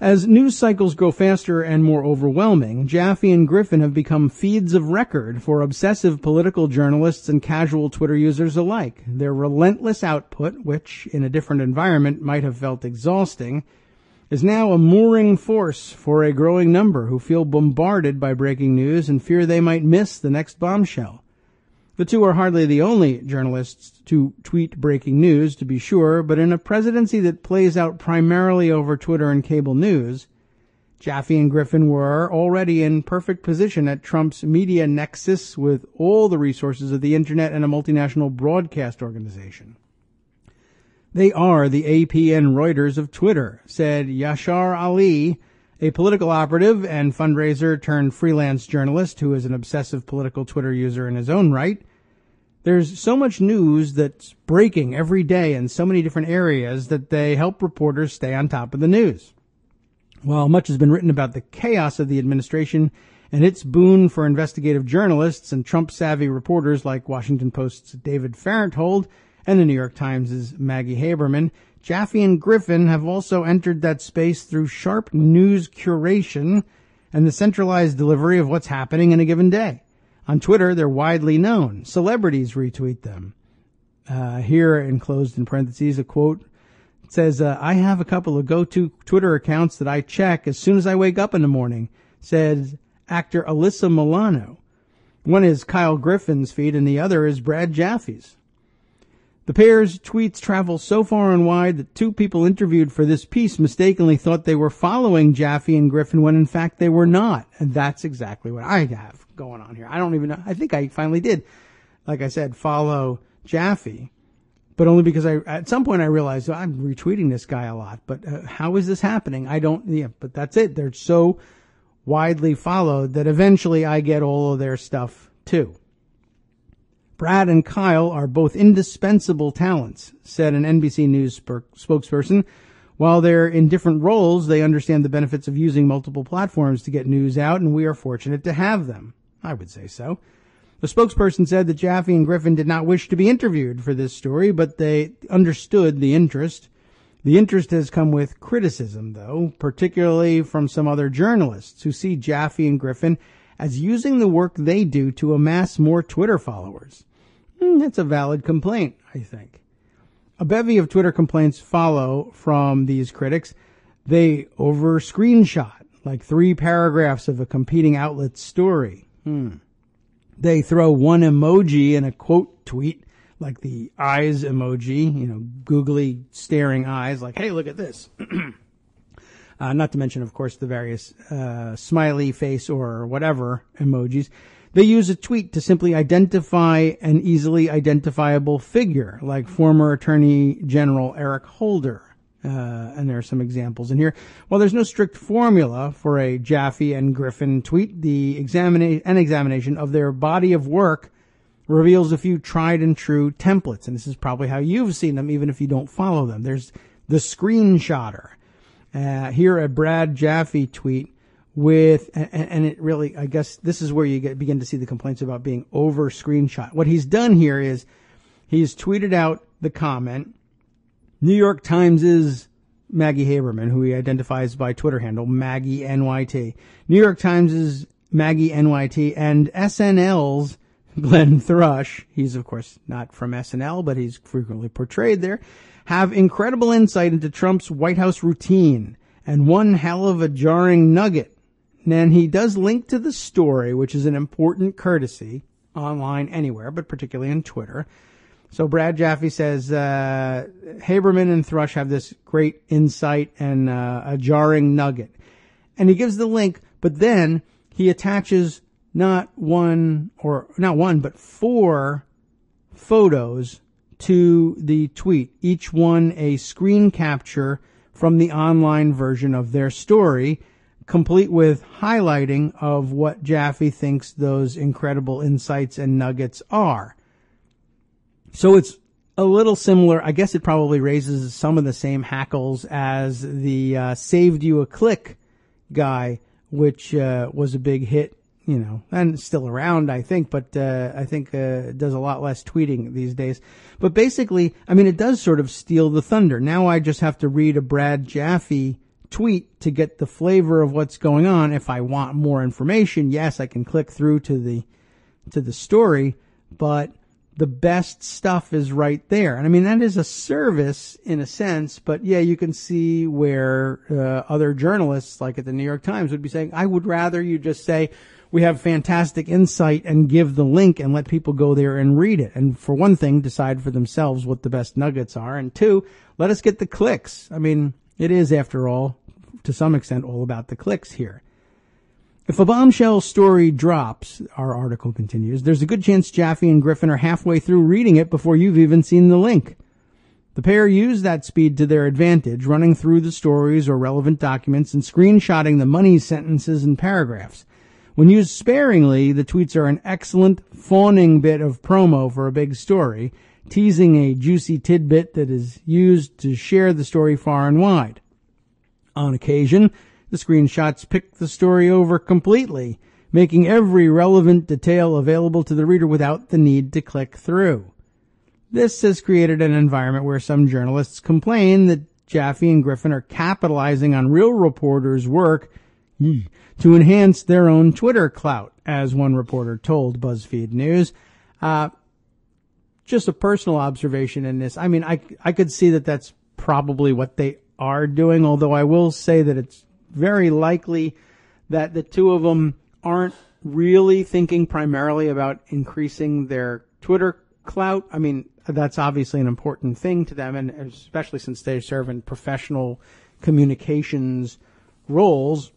as news cycles grow faster and more overwhelming, Jaffe and Griffin have become feeds of record for obsessive political journalists and casual Twitter users alike. Their relentless output, which in a different environment might have felt exhausting, is now a mooring force for a growing number who feel bombarded by breaking news and fear they might miss the next bombshell. The two are hardly the only journalists to tweet breaking news, to be sure, but in a presidency that plays out primarily over Twitter and cable news, Jaffe and Griffin were already in perfect position at Trump's media nexus with all the resources of the internet and a multinational broadcast organization. They are the AP and Reuters of Twitter, said Yashar Ali, a political operative and fundraiser turned freelance journalist who is an obsessive political Twitter user in his own right. There's so much news that's breaking every day in so many different areas that they help reporters stay on top of the news. While much has been written about the chaos of the administration and its boon for investigative journalists and Trump-savvy reporters like Washington Post's David Fahrenthold and the New York Times' Maggie Haberman, Jaffe and Griffin have also entered that space through sharp news curation and the centralized delivery of what's happening in a given day. On Twitter, they're widely known. Celebrities retweet them. Here, enclosed in parentheses, a quote says, I have a couple of go-to Twitter accounts that I check as soon as I wake up in the morning, said actor Alyssa Milano. One is Kyle Griffin's feed and the other is Brad Jaffe's. The pair's tweets travel so far and wide that two people interviewed for this piece mistakenly thought they were following Jaffe and Griffin when in fact they were not. And that's exactly what I have going on here. I don't even know. I think I finally did, like I said, follow Jaffe. but only because at some point I realized I'm retweeting this guy a lot. But how is this happening? But that's it. They're so widely followed that eventually I get all of their stuff too. Brad and Kyle are both indispensable talents, said an NBC News spokesperson. While they're in different roles, they understand the benefits of using multiple platforms to get news out, and we are fortunate to have them. I would say so. The spokesperson said that Jaffe and Griffin did not wish to be interviewed for this story, but they understood the interest. The interest has come with criticism, though, particularly from some other journalists who see Jaffe and Griffin as using the work they do to amass more Twitter followers. That's a valid complaint, I think. A bevy of Twitter complaints follow from these critics. They over-screenshot, like 3 paragraphs of a competing outlet's story. They throw one emoji in a quote tweet, like the eyes emoji, googly staring eyes, like, hey, look at this. Not to mention, of course, the various smiley face or whatever emojis. They use a tweet to simply identify an easily identifiable figure, like former Attorney General Eric Holder. And there are some examples in here. While there's no strict formula for a Jaffe and Griffin tweet, the examination of their body of work reveals a few tried and true templates. And this is probably how you've seen them, even if you don't follow them. There's the screenshotter. Here, a Brad Jaffe tweet and it really, I guess this is where you begin to see the complaints about being over screenshot. What he's done here is he's tweeted out the comment. New York Times' Maggie Haberman, who he identifies by Twitter handle, Maggie NYT. New York Times' Maggie NYT and SNL's Glenn Thrush, he's of course not from SNL, but he's frequently portrayed there, have incredible insight into Trump's White House routine and one hell of a jarring nugget. And he does link to the story, which is an important courtesy online anywhere, but particularly on Twitter. So Brad Jaffe says, Haberman and Thrush have this great insight and a jarring nugget. And he gives the link, but then he attaches not one, but 4 photos to the tweet, each one a screen capture from the online version of their story, complete with highlighting of what Jaffe thinks those incredible insights and nuggets are. So it's a little similar. I guess it probably raises some of the same hackles as the Saved You a Click guy, which was a big hit, and still around, I think, but I think does a lot less tweeting these days. But basically, it does sort of steal the thunder. Now I just have to read a Brad Jaffe tweet to get the flavor of what's going on. If I want more information, yes, I can click through to the story, but the best stuff is right there. And that is a service in a sense, but yeah, you can see where other journalists, like at the New York Times, would be saying, I would rather you just say, we have fantastic insight and give the link and let people go there and read it. And for one thing, decide for themselves what the best nuggets are. And 2, let us get the clicks. It is, after all, to some extent, all about the clicks here. If a bombshell story drops, our article continues, there's a good chance Jaffe and Griffin are halfway through reading it before you've even seen the link. The pair use that speed to their advantage, running through the stories or relevant documents and screenshotting the money sentences and paragraphs. When used sparingly, the tweets are an excellent fawning bit of promo for a big story, teasing a juicy tidbit that is used to share the story far and wide. On occasion, the screenshots pick the story over completely, making every relevant detail available to the reader without the need to click through. This has created an environment where some journalists complain that Jaffe and Griffin are capitalizing on real reporters' work to enhance their own Twitter clout, as one reporter told BuzzFeed News. Just a personal observation in this. I could see that that's probably what they are doing, although I will say that it's very likely that the two of them aren't really thinking primarily about increasing their Twitter clout. That's obviously an important thing to them, and especially since they serve in professional communications roles.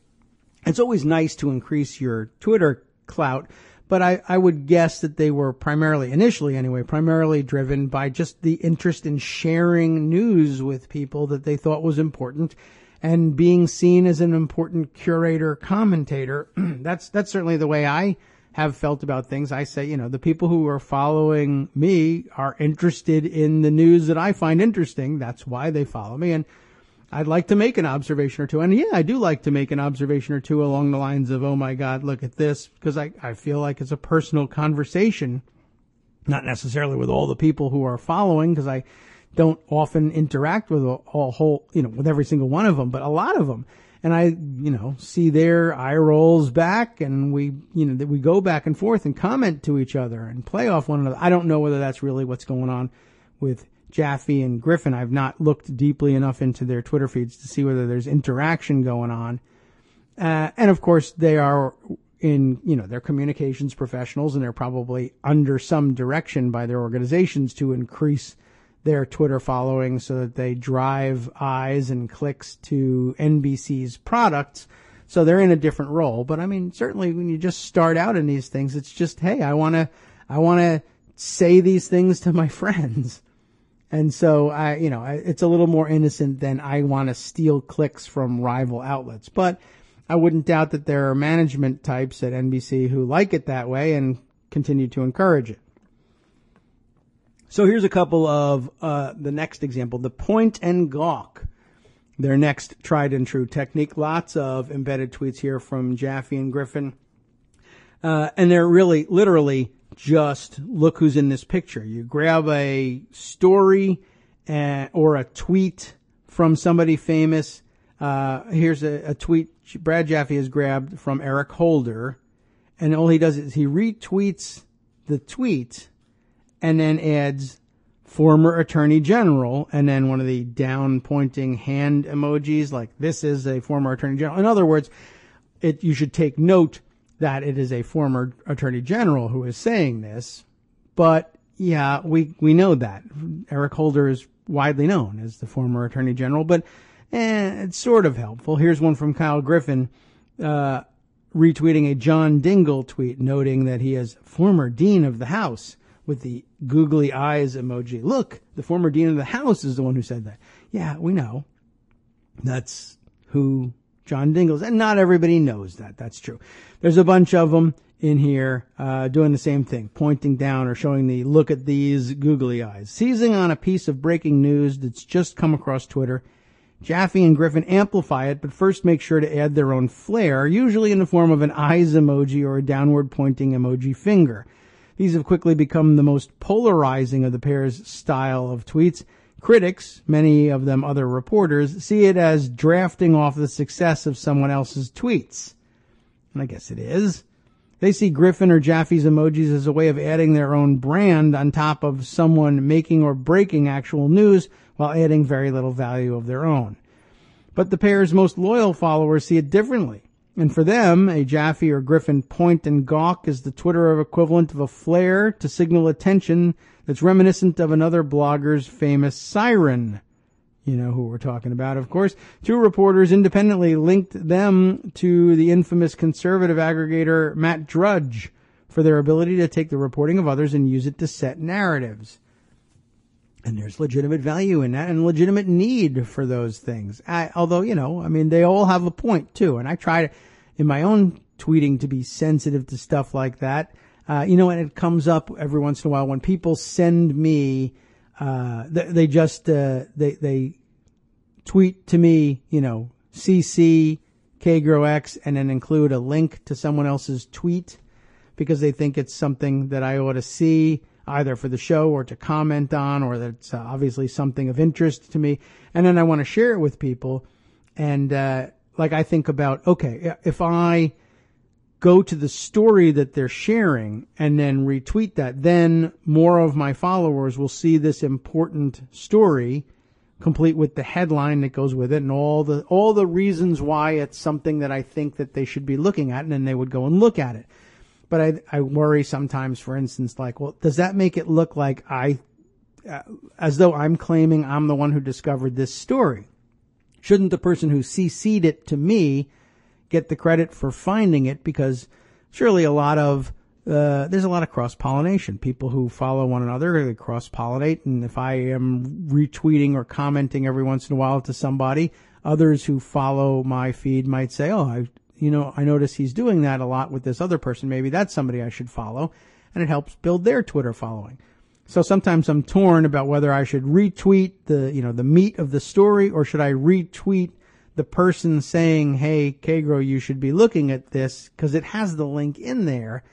It's always nice to increase your Twitter clout, But I would guess that they were initially primarily driven by just the interest in sharing news with people that they thought was important and being seen as an important curator commentator. That's certainly the way I have felt about things. I say, the people who are following me are interested in the news that I find interesting. That's why they follow me. And I'd like to make an observation or two. And yeah, I do like to make an observation or two along the lines of, oh my God, look at this, because I feel like it's a personal conversation, not necessarily with all the people who are following, because I don't often interact with with every single one of them, but a lot of them. And I, see their eye rolls back, and we go back and forth and comment to each other and play off one another. I don't know whether that's really what's going on with Jaffe and Griffin. I've not looked deeply enough into their Twitter feeds to see whether there's interaction going on. And of course, they are they're communications professionals, and they're probably under some direction by their organizations to increase their Twitter following so that they drive eyes and clicks to NBC's products. So they're in a different role. But I mean, certainly when you just start out in these things, it's just, hey, I want to say these things to my friends. And so it's a little more innocent than I want to steal clicks from rival outlets. But I wouldn't doubt that there are management types at NBC who like it that way and continue to encourage it. So here's a couple of the next example, the point and gawk, their next tried and true technique. Lots of embedded tweets here from Jaffe and Griffin. And they're really, literally, just look who's in this picture. You grab a story or a tweet from somebody famous. Here's a tweet Brad Jaffe has grabbed from Eric Holder. And all he does is he retweets the tweet and then adds former attorney general, and then one of the down pointing hand emojis, like this is a former attorney general. In other words, you should take note that it is a former attorney general who is saying this. But yeah, we know that Eric Holder is widely known as the former attorney general, but it's sort of helpful. Here's one from Kyle Griffin, retweeting a John Dingell tweet noting that he is former dean of the House, with the googly eyes emoji. Look, the former dean of the House is the one who said that. Yeah, we know. That's who John Dingell is. And not everybody knows that. That's true. There's a bunch of them in here doing the same thing, pointing down or showing the look at these googly eyes. Seizing on a piece of breaking news that's just come across Twitter, Jaffe and Griffin amplify it, but first make sure to add their own flair, usually in the form of an eyes emoji or a downward pointing emoji finger. These have quickly become the most polarizing of the pair's style of tweets. Critics, many of them other reporters, see it as drafting off the success of someone else's tweets. And I guess it is. They see Griffin or Jaffe's emojis as a way of adding their own brand on top of someone making or breaking actual news while adding very little value of their own. But the pair's most loyal followers see it differently. And for them, a Jaffe or Griffin point and gawk is the Twitter equivalent of a flare to signal attention that's reminiscent of another blogger's famous siren. You know who we're talking about, of course. Two reporters independently linked them to the infamous conservative aggregator Matt Drudge for their ability to take the reporting of others and use it to set narratives. And there's legitimate value in that and legitimate need for those things. Although, they all have a point too. And I try to, in my own tweeting, to be sensitive to stuff like that. And it comes up every once in a while when people send me, they tweet to me, CC, Kagro X, and then include a link to someone else's tweet because they think it's something that I ought to see, either for the show or to comment on, or that's obviously something of interest to me. And then I want to share it with people. And I think about, okay, if I go to the story that they're sharing and then retweet that, then more of my followers will see this important story, complete with the headline that goes with it and all the reasons why it's something that I think that they should be looking at, and then they would go and look at it. But I worry sometimes, for instance, does that make it look like as though I'm claiming I'm the one who discovered this story? Shouldn't the person who CC'd it to me get the credit for finding it? Because surely a lot of there's a lot of cross-pollination. People who follow one another, they cross-pollinate, and if I am retweeting or commenting every once in a while to somebody, others who follow my feed might say, oh, I notice he's doing that a lot with this other person. Maybe that's somebody I should follow, and it helps build their Twitter following. So sometimes I'm torn about whether I should retweet the meat of the story, or should I retweet the person saying, hey, Kagro, you should be looking at this, because it has the link in there.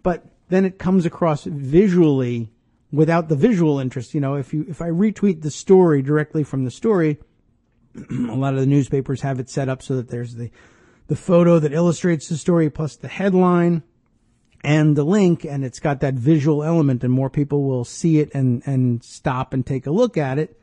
But then it comes across visually without the visual interest. If I retweet the story directly from the story, a lot of the newspapers have it set up so that there's the photo that illustrates the story plus the headline and the link, and it's got that visual element, and more people will see it and stop and take a look at it.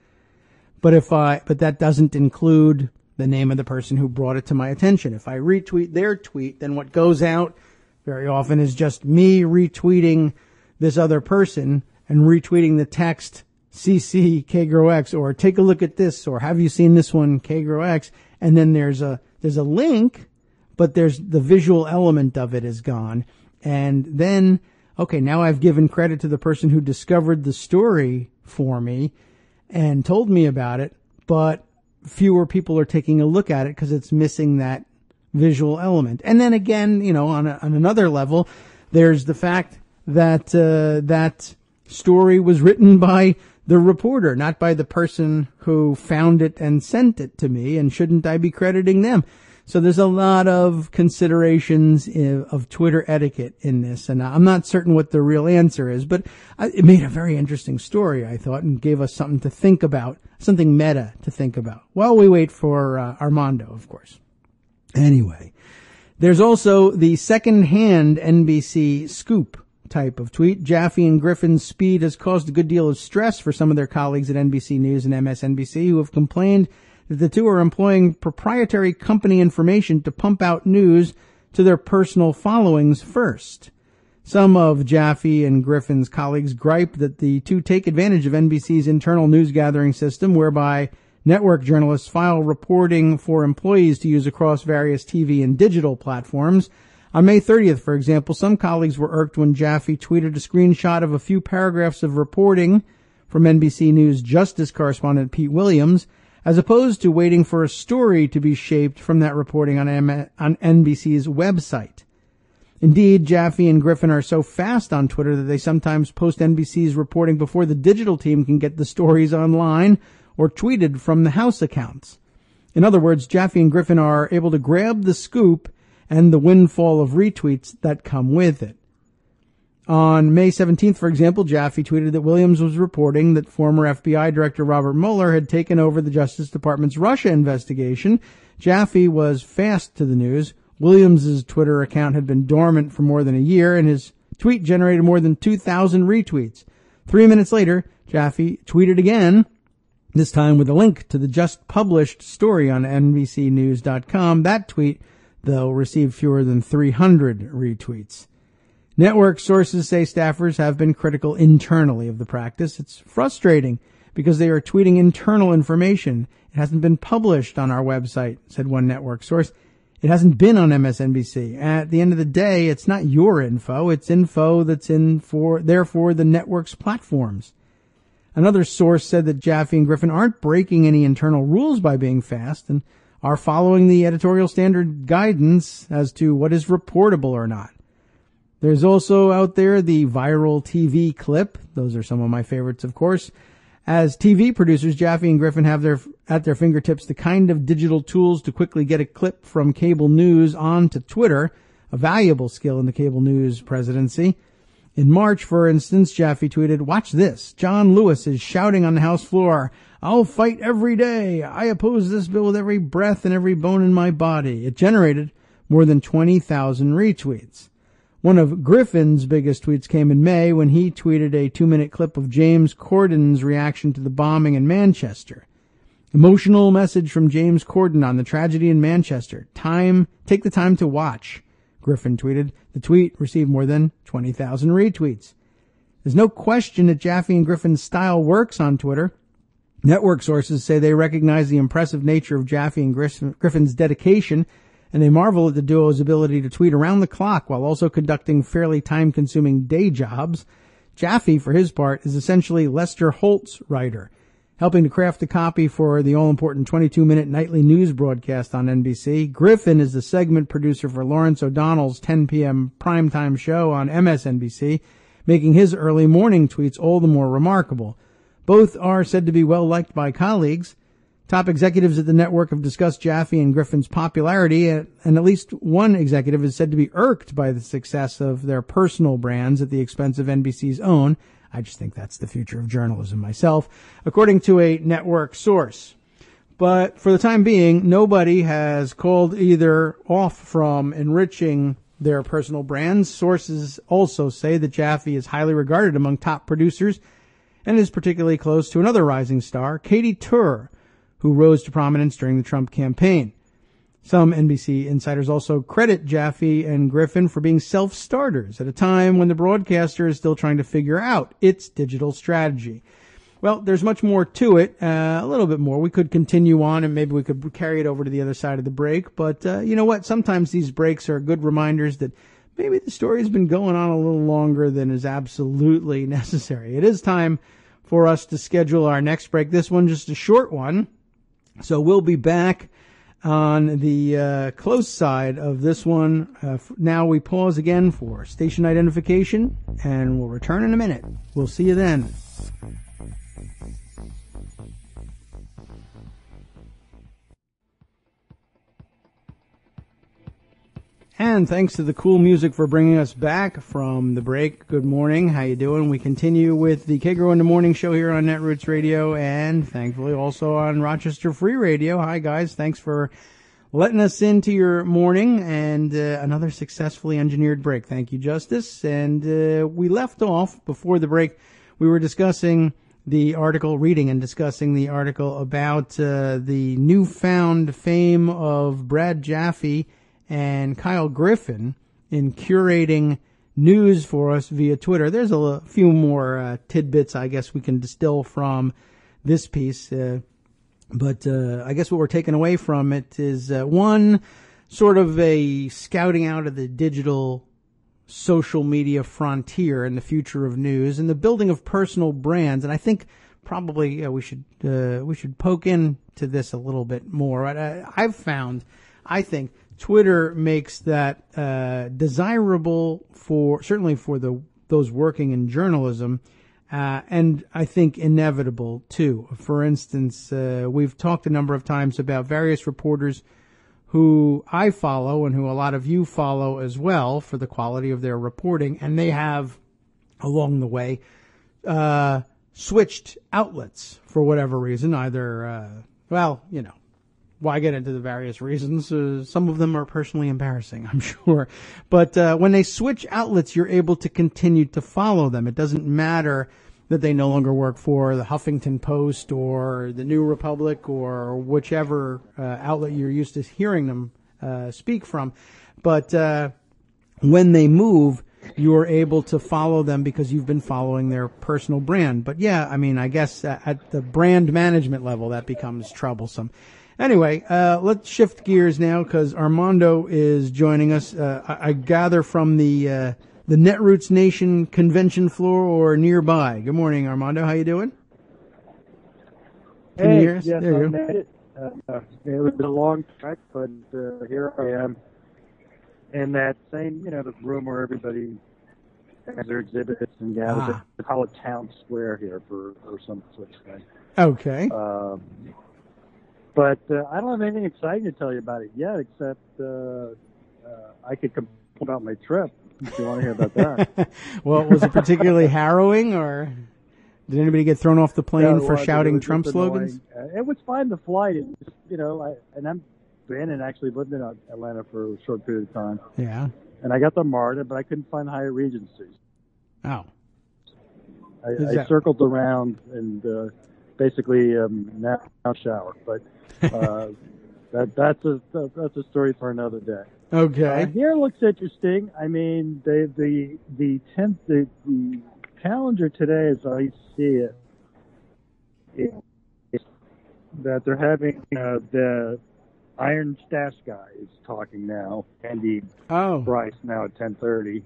But that doesn't include the name of the person who brought it to my attention. If I retweet their tweet, then what goes out very often is just me retweeting this other person and retweeting the text CC Kagro X, or take a look at this, or have you seen this one, Kagro X? And then there's a link, but there's the visual element of it is gone. And then, okay, now I've given credit to the person who discovered the story for me and told me about it, but fewer people are taking a look at it because it's missing that visual element. And then again, on another level, there's the fact that that story was written by the reporter, not by the person who found it and sent it to me, and shouldn't I be crediting them? So there's a lot of considerations of Twitter etiquette in this, and I'm not certain what the real answer is, but it made a very interesting story, I thought, and gave us something to think about, something meta to think about, while we wait for Armando, of course. Anyway, there's also the second-hand NBC scoop type of tweet. Jaffe and Griffin's speed has caused a good deal of stress for some of their colleagues at NBC News and MSNBC, who have complained that the two are employing proprietary company information to pump out news to their personal followings first. Some of Jaffe and Griffin's colleagues gripe that the two take advantage of NBC's internal news gathering system, whereby network journalists file reporting for employees to use across various TV and digital platforms. On May 30th, for example, some colleagues were irked when Jaffe tweeted a screenshot of a few paragraphs of reporting from NBC News justice correspondent Pete Williams, as opposed to waiting for a story to be shaped from that reporting on NBC's website. Indeed, Jaffe and Griffin are so fast on Twitter that they sometimes post NBC's reporting before the digital team can get the stories online or tweeted from the house accounts. In other words, Jaffe and Griffin are able to grab the scoop and the windfall of retweets that come with it. On May 17th, for example, Jaffe tweeted that Williams was reporting that former FBI Director Robert Mueller had taken over the Justice Department's Russia investigation. Jaffe was fast to the news. Williams' Twitter account had been dormant for more than a year, and his tweet generated more than 2,000 retweets. 3 minutes later, Jaffe tweeted again, this time with a link to the just published story on NBCnews.com. That tweet, though, received fewer than 300 retweets. Network sources say staffers have been critical internally of the practice. It's frustrating because they are tweeting internal information. It hasn't been published on our website, said one network source. It hasn't been on MSNBC. At the end of the day, it's not your info. It's info that's there for the network's platforms. Another source said that Jaffe and Griffin aren't breaking any internal rules by being fast and are following the editorial standard guidance as to what is reportable or not. There's also out there the viral TV clip. Those are some of my favorites, of course. As TV producers, Jaffe and Griffin have at their fingertips the kind of digital tools to quickly get a clip from cable news onto Twitter, a valuable skill in the cable news presidency. In March, for instance, Jaffe tweeted, "Watch this. John Lewis is shouting on the House floor, 'I'll fight every day. I oppose this bill with every breath and every bone in my body.'" It generated more than 20,000 retweets. One of Griffin's biggest tweets came in May when he tweeted a 2-minute clip of James Corden's reaction to the bombing in Manchester. Emotional message from James Corden on the tragedy in Manchester. Take the time to watch, Griffin tweeted. The tweet received more than 20,000 retweets. There's no question that Jaffe and Griffin's style works on Twitter. Network sources say they recognize the impressive nature of Jaffe and Griffin's dedication and they marvel at the duo's ability to tweet around the clock while also conducting fairly time-consuming day jobs. Jaffe, for his part, is essentially Lester Holt's writer, helping to craft a copy for the all-important 22-minute nightly news broadcast on NBC. Griffin is the segment producer for Lawrence O'Donnell's 10 p.m. primetime show on MSNBC, making his early morning tweets all the more remarkable. Both are said to be well-liked by colleagues. Top executives at the network have discussed Jaffe and Griffin's popularity, and at least one executive is said to be irked by the success of their personal brands at the expense of NBC's own. I just think that's the future of journalism myself, according to a network source. But for the time being, nobody has called either off from enriching their personal brands. Sources also say that Jaffe is highly regarded among top producers and is particularly close to another rising star, Katie Tur, who rose to prominence during the Trump campaign. Some NBC insiders also credit Jaffe and Griffin for being self-starters at a time when the broadcaster is still trying to figure out its digital strategy. Well, there's much more to it, a little bit more. We could continue on and maybe we could carry it over to the other side of the break. But you know what? Sometimes these breaks are good reminders that maybe the story has been going on a little longer than is absolutely necessary. It is time for us to schedule our next break. This one just a short one. So we'll be back on the close side of this one. Now we pause again for station identification, and we'll return in a minute. We'll see you then. And thanks to the cool music for bringing us back from the break. Good morning. How you doing? We continue with the Kagro in the Morning show here on Netroots Radio and thankfully also on Rochester Free Radio. Hi, guys. Thanks for letting us into your morning and another successfully engineered break. Thank you, Justice. And we left off before the break. We were discussing the article, reading and discussing the article about the newfound fame of Brad Jaffe and Kyle Griffin in curating news for us via Twitter. There's a few more tidbits I guess we can distill from this piece. But I guess what we're taking away from it is one, sort of a scouting out of the digital social media frontier and the future of news and the building of personal brands. And I think probably we should poke into this a little bit more. I've found, I think, Twitter makes that desirable certainly for those working in journalism, and I think inevitable too. For instance, we've talked a number of times about various reporters who I follow and who a lot of you follow as well for the quality of their reporting, and they have along the way switched outlets for whatever reason, either why get into the various reasons? Some of them are personally embarrassing, I'm sure. But when they switch outlets, you're able to continue to follow them. It doesn't matter that they no longer work for the Huffington Post or the New Republic or whichever outlet you're used to hearing them speak from. But when they move, you're able to follow them because you've been following their personal brand. But yeah, I mean, I guess at the brand management level, that becomes troublesome. Anyway, let's shift gears now because Armando is joining us. I gather from the Netroots Nation convention floor or nearby. Good morning, Armando. How you doing? Can you hear us? Yes, there you I go. made it. It was a long trek, but here I am in that same, the room where everybody has their exhibits and gathers. They call it Town Square here or some such thing. Okay. But I don't have anything exciting to tell you about it yet, except I could complain about my trip, if you want to hear about that. Well, was it particularly harrowing, or did anybody get thrown off the plane for shouting Trump slogans? It was fine, the flight. It just, and I'm been and actually lived in Atlanta for a short period of time. Yeah. And I got the MARTA, but I couldn't find Hyatt Regencies. Oh. I circled around and basically now shower, but that's a story for another day. Okay. Here looks interesting. I mean, the calendar today, as I see it, is that they're having the Iron Stash Guy is talking now. Andy Oh, Bryce now at 10:30.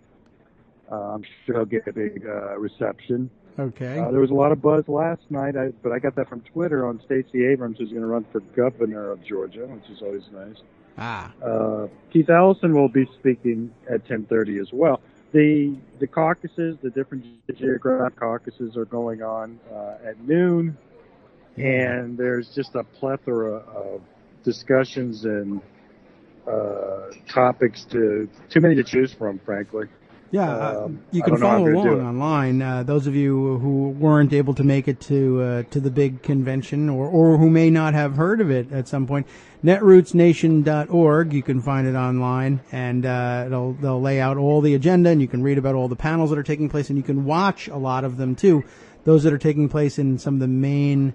I'm sure he'll get a big reception. okay. There was a lot of buzz last night, but I got that from Twitter on Stacey Abrams, who's going to run for governor of Georgia, which is always nice. Keith Ellison will be speaking at 10:30 as well. The caucuses, the different geographic caucuses, are going on at noon, and there's just a plethora of discussions and topics too many to choose from, frankly. Yeah, you can follow along online. Those of you who weren't able to make it to the big convention, or who may not have heard of it at some point, netrootsnation.org. You can find it online, and they'll lay out all the agenda, and you can read about all the panels that are taking place, and you can watch a lot of them too. Those that are taking place in some of the main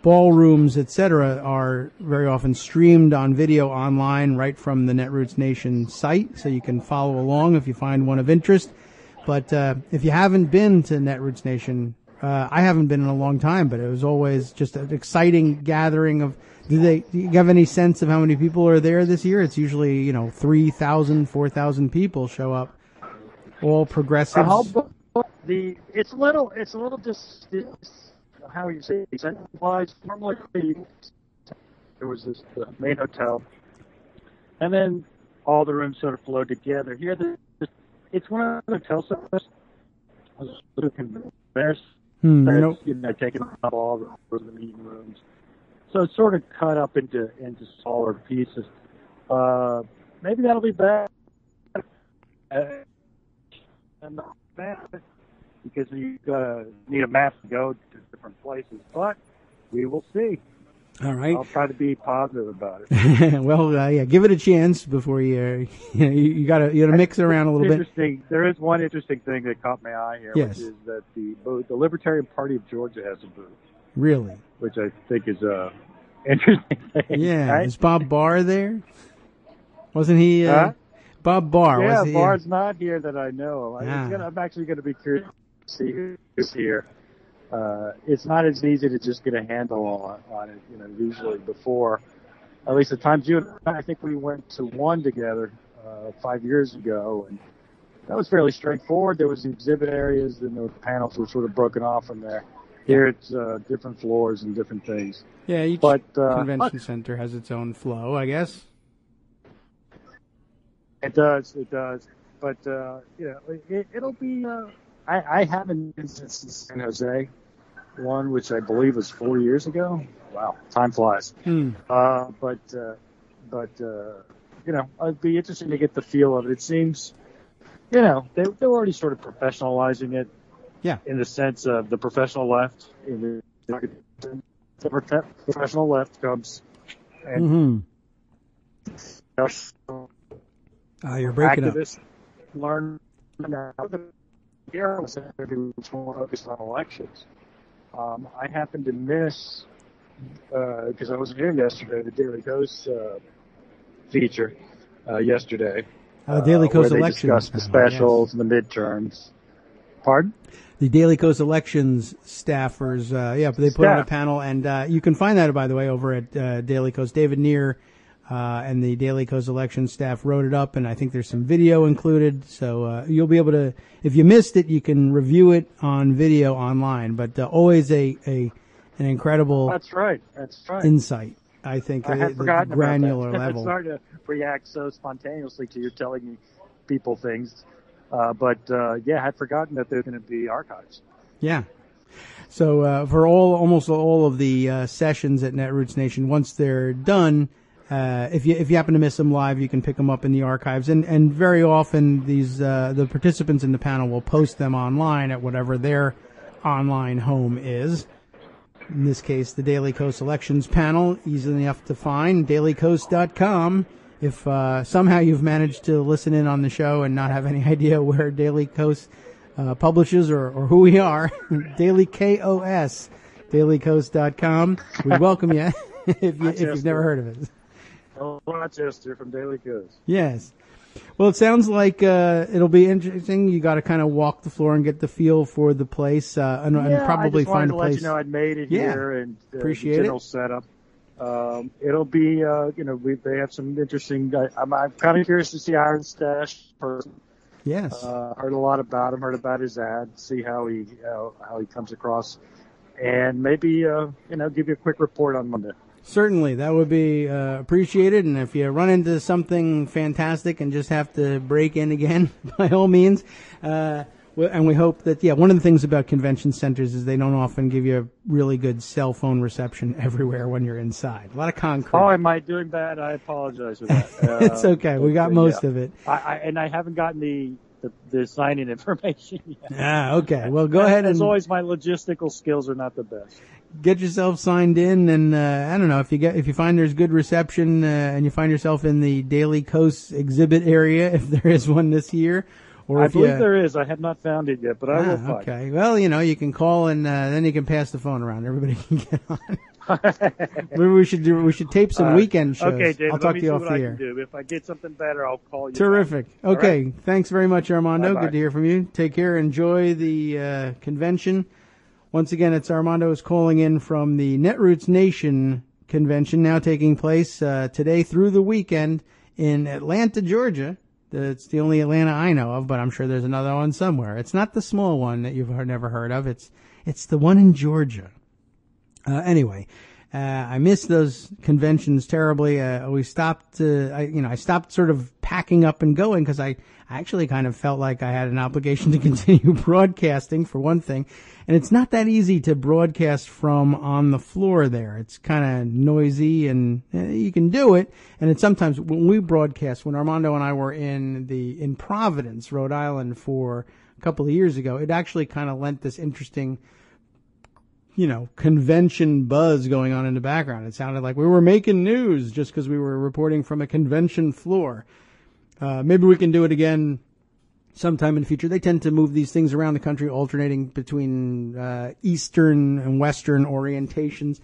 ballrooms, etc., are very often streamed on video online right from the Netroots Nation site, so you can follow along if you find one of interest. But if you haven't been to Netroots Nation, I haven't been in a long time, but it was always just an exciting gathering of. Do you have any sense of how many people are there this year? It's usually 3,000, 4,000 people show up, all progressives. It's a little how you say it, centralized. Normally, there was this main hotel, and then all the rooms sort of flowed together. Here, it's one of the hotel services. Taking up all the meeting rooms, so it's sort of cut up into smaller pieces. Maybe that'll be bad. And not bad, because you need a map to go to different places. But we will see. All right. I'll try to be positive about it. Well, yeah, give it a chance before you gotta mix it around a little bit. There is one interesting thing that caught my eye here, yes. Which is that the Libertarian Party of Georgia has a booth. Really? Which I think is interesting thing. Yeah. Right? Is Bob Barr there? Wasn't he? Bob Barr. Yeah, was he, Barr's not here that I know of. Ah. I'm actually going to be curious to see who's here. It's not as easy to just get a handle on it, usually before. At least the times you and I think we went to one together 5 years ago, and that was fairly straightforward. There was the exhibit areas, and the panels were sort of broken off from there. Here it's different floors and different things. Yeah, each convention center has its own flow, I guess. It does. But, it'll be... I haven't been since San Jose, one which I believe was 4 years ago. Wow, time flies. But it'd be interesting to get the feel of it. It seems, they're already sort of professionalizing it. Yeah. In the sense of the professional left, the professional left comes and you're breaking activists learn now that the era was much more focused on elections. I happened to miss, because I wasn't here yesterday, the Daily Kos feature yesterday. Daily Kos where elections. They discussed the specials and the midterms. Pardon? The Daily Kos elections staffers, they put on a panel, and you can find that, by the way, over at Daily Kos. David Neer and the Daily Kos elections staff wrote it up, and I think there's some video included, so you'll be able to, if you missed it, you can review it on video online, but always an incredible That's right. insight, I think, I had forgotten the granular about that. level. It's hard to react so spontaneously to you telling people things. I had forgotten that they're going to be archives. Yeah. So for almost all of the sessions at Netroots Nation, once they're done, if you happen to miss them live, you can pick them up in the archives. And very often these the participants in the panel will post them online at whatever their online home is. In this case, the Daily Kos Elections panel, easily enough to find, dailykos.com. If somehow you've managed to listen in on the show and not have any idea where Daily Kos publishes or who we are, Daily KOS, dailykos.com. We welcome you if you've never heard of it. Rochester from Daily Kos. Yes. Well, it sounds like it'll be interesting. You got to kind of walk the floor and get the feel for the place, and probably find a place. I just wanted to let you know I'd made it here and appreciate the general it. setup. It'll be, they have some interesting. I'm kind of curious to see Iron Stash person. Yes. Heard a lot about him. Heard about his ad. See how he comes across, and maybe give you a quick report on Monday. Certainly, that would be appreciated. And if you run into something fantastic and just have to break in again, by all means. And we hope that, one of the things about convention centers is they don't often give you a really good cell phone reception everywhere when you're inside. A lot of concrete. Oh, am I doing bad? I apologize for that. It's okay. We got most of it. I haven't gotten the sign-in information yet. Okay. Well, go ahead. As always, my logistical skills are not the best. Get yourself signed in, and I don't know if you find there's good reception and you find yourself in the Daily Coast exhibit area, if there is one this year. I believe there is. I have not found it yet, but I will find it. Okay. Well, you can call and then you can pass the phone around. Everybody can get on. Maybe we should tape some weekend shows. Okay, David. I'll talk to you off the air. If I get something better, I'll call you. Terrific. Back. Okay. Right. Thanks very much, Armando. Bye-bye. Good to hear from you. Take care. Enjoy the convention. Once again, it's Armando's calling in from the Netroots Nation convention, now taking place today through the weekend in Atlanta, Georgia. It's the only Atlanta I know of, but I'm sure there's another one somewhere. It's not the small one that you've never heard of. It's the one in Georgia. Anyway, I missed those conventions terribly. We stopped. I stopped sort of packing up and going because I actually kind of felt like I had an obligation to continue broadcasting for one thing. And it's not that easy to broadcast from on the floor there. It's kind of noisy, and you can do it. And it's sometimes when we broadcast, when Armando and I were in Providence, Rhode Island for a couple of years ago, it actually kind of lent this interesting, convention buzz going on in the background. It sounded like we were making news just because we were reporting from a convention floor. Maybe we can do it again sometime in the future. They tend to move these things around the country, alternating between Eastern and Western orientations.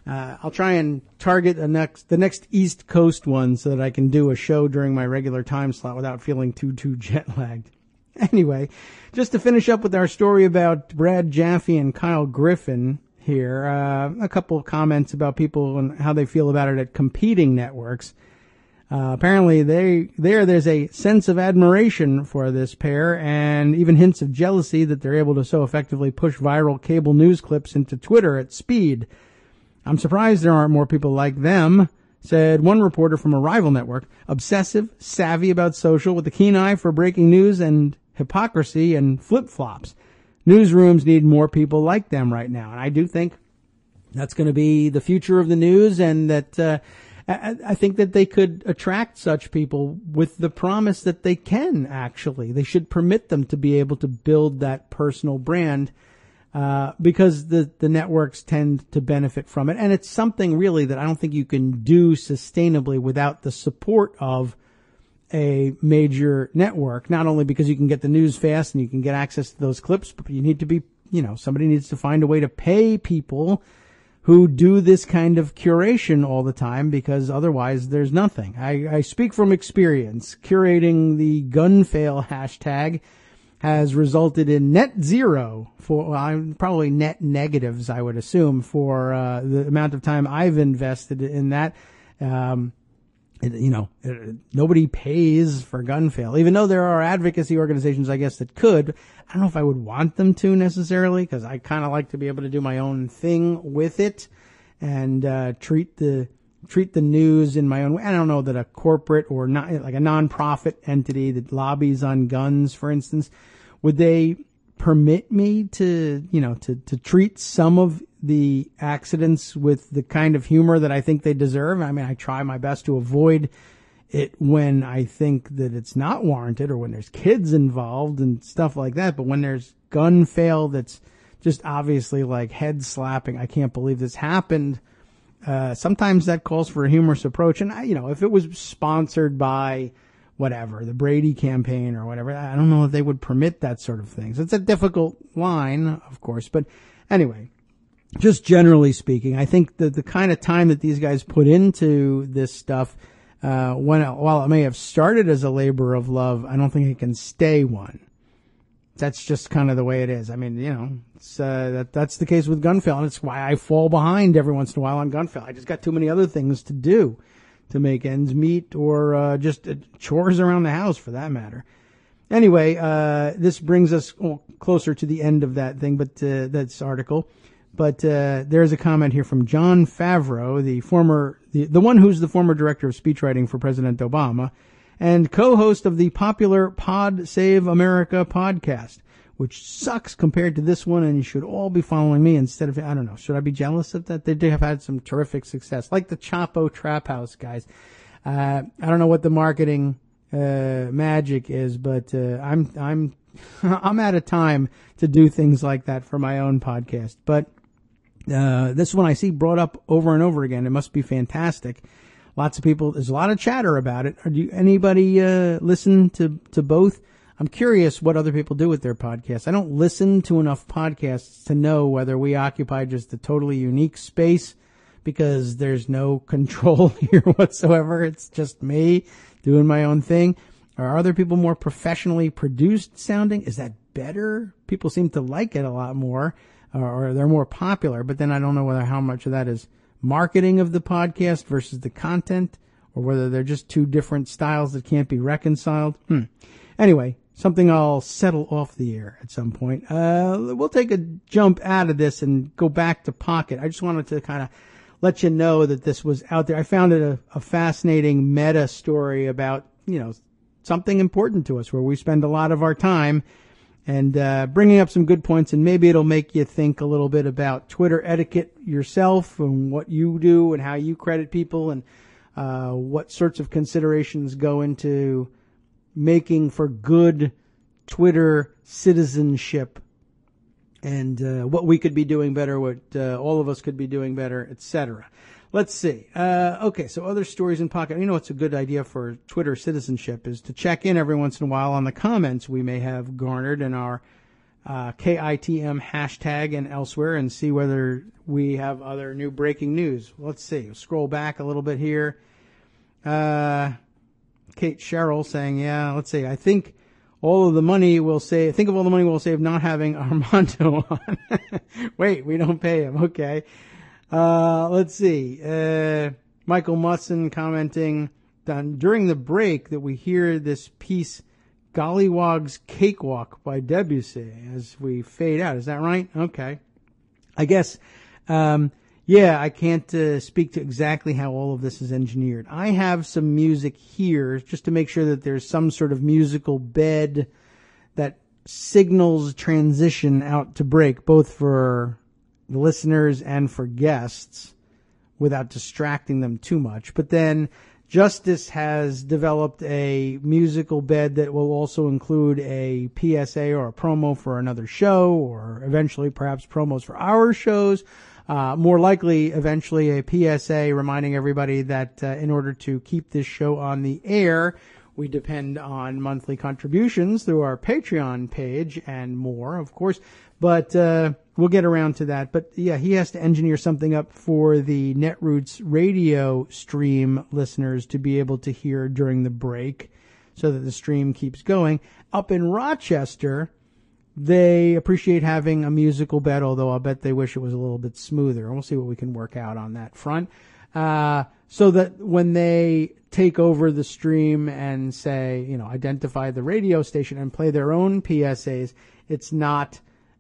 I'll try and target the next East Coast one so that I can do a show during my regular time slot without feeling too jet lagged. Anyway, just to finish up with our story about Brad Jaffe and Kyle Griffin here, a couple of comments about people and how they feel about it at competing networks. Apparently there's a sense of admiration for this pair and even hints of jealousy that they're able to so effectively push viral cable news clips into Twitter at speed. I'm surprised there aren't more people like them, said one reporter from a rival network. Obsessive, savvy about social, with a keen eye for breaking news and hypocrisy and flip-flops. Newsrooms need more people like them right now. And I do think that's going to be the future of the news, and that I think that they could attract such people with the promise that they can actually. They should permit them to be able to build that personal brand, because the networks tend to benefit from it. And it's something really that I don't think you can do sustainably without the support of a major network, not only because you can get the news fast and you can get access to those clips, but you need to be, somebody needs to find a way to pay people who do this kind of curation all the time, because otherwise there's nothing. I speak from experience. Curating the gun fail hashtag has resulted in net zero probably net negatives, I would assume, for the amount of time I've invested in that. Nobody pays for gun fail, even though there are advocacy organizations, I guess, that could. I don't know if I would want them to necessarily, because I kind of like to be able to do my own thing with it and treat the news in my own way. I don't know that a corporate or not, like a nonprofit entity that lobbies on guns, for instance, would they permit me to treat some of the accidents with the kind of humor that I think they deserve? I mean, I try my best to avoid it when I think that it's not warranted, or when there's kids involved and stuff like that. But when there's gun fail that's just obviously like head slapping, I can't believe this happened. Sometimes that calls for a humorous approach. And if it was sponsored by whatever, the Brady campaign or whatever, I don't know if they would permit that sort of thing. So it's a difficult line, of course. But anyway, just generally speaking, I think that the kind of time that these guys put into this stuff, while it may have started as a labor of love, I don't think it can stay one. that's just kind of the way it is. I mean, it's, that's the case with Gunfell, and it's why I fall behind every once in a while on Gunfell. I just got too many other things to do to make ends meet, or just chores around the house for that matter. Anyway, this brings us closer to the end of that thing, but that's article. But there's a comment here from John Favreau, the one who's the former director of speechwriting for President Obama, and co-host of the popular Pod Save America podcast, which sucks compared to this one, and you should all be following me instead of, I don't know, should I be jealous of that? They do have had some terrific success, like the Chapo Trap House guys. I don't know what the marketing magic is, but I'm out of time to do things like that for my own podcast. But this one I see brought up over and over again. It must be fantastic. Lots of people. There's a lot of chatter about it. Anybody listen to both? I'm curious what other people do with their podcasts. I don't listen to enough podcasts to know whether we occupy just a totally unique space, because there's no control here whatsoever. It's just me doing my own thing. Are other people more professionally produced sounding? Is that better? People seem to like it a lot more, or they're more popular, but then I don't know whether how much of that is marketing of the podcast versus the content, or whether they're just two different styles that can't be reconciled. Anyway, something I'll settle off the air at some point. We'll take a jump out of this and go back to Pocket. I just wanted to kind of let you know that this was out there. I found it a fascinating meta story about, something important to us, where we spend a lot of our time, and bringing up some good points, and maybe it'll make you think a little bit about Twitter etiquette yourself, and what you do and how you credit people, and what sorts of considerations go into making for good Twitter citizenship, and what we could be doing better, what all of us could be doing better, etc. Let's see. Okay, so other stories in Pocket. What's a good idea for Twitter citizenship is to check in every once in a while on the comments we may have garnered in our KITM hashtag and elsewhere, and see whether we have other new breaking news. Let's see. Scroll back a little bit here. Kate Sherrill saying, let's see. I think of all the money we'll save not having Armando on. Wait, we don't pay him. Okay. Let's see. Michael Musson commenting during the break that we hear this piece, Gollywog's Cakewalk by Debussy, as we fade out. Is that right? Okay. I guess, I can't speak to exactly how all of this is engineered. I have some music here just to make sure that there's some sort of musical bed that signals transition out to break, both for the listeners and for guests, without distracting them too much. But then Justice has developed a musical bed that will also include a PSA or a promo for another show, or eventually perhaps promos for our shows. More likely, eventually, a PSA reminding everybody that in order to keep this show on the air, we depend on monthly contributions through our Patreon page and more, of course. But we'll get around to that. But yeah, he has to engineer something up for the Netroots radio stream listeners to be able to hear during the break, so that the stream keeps going. Up in Rochester, they appreciate having a musical bed, although I'll bet they wish it was a little bit smoother. We'll see what we can work out on that front. So that when they take over the stream and say, identify the radio station and play their own PSAs, it's not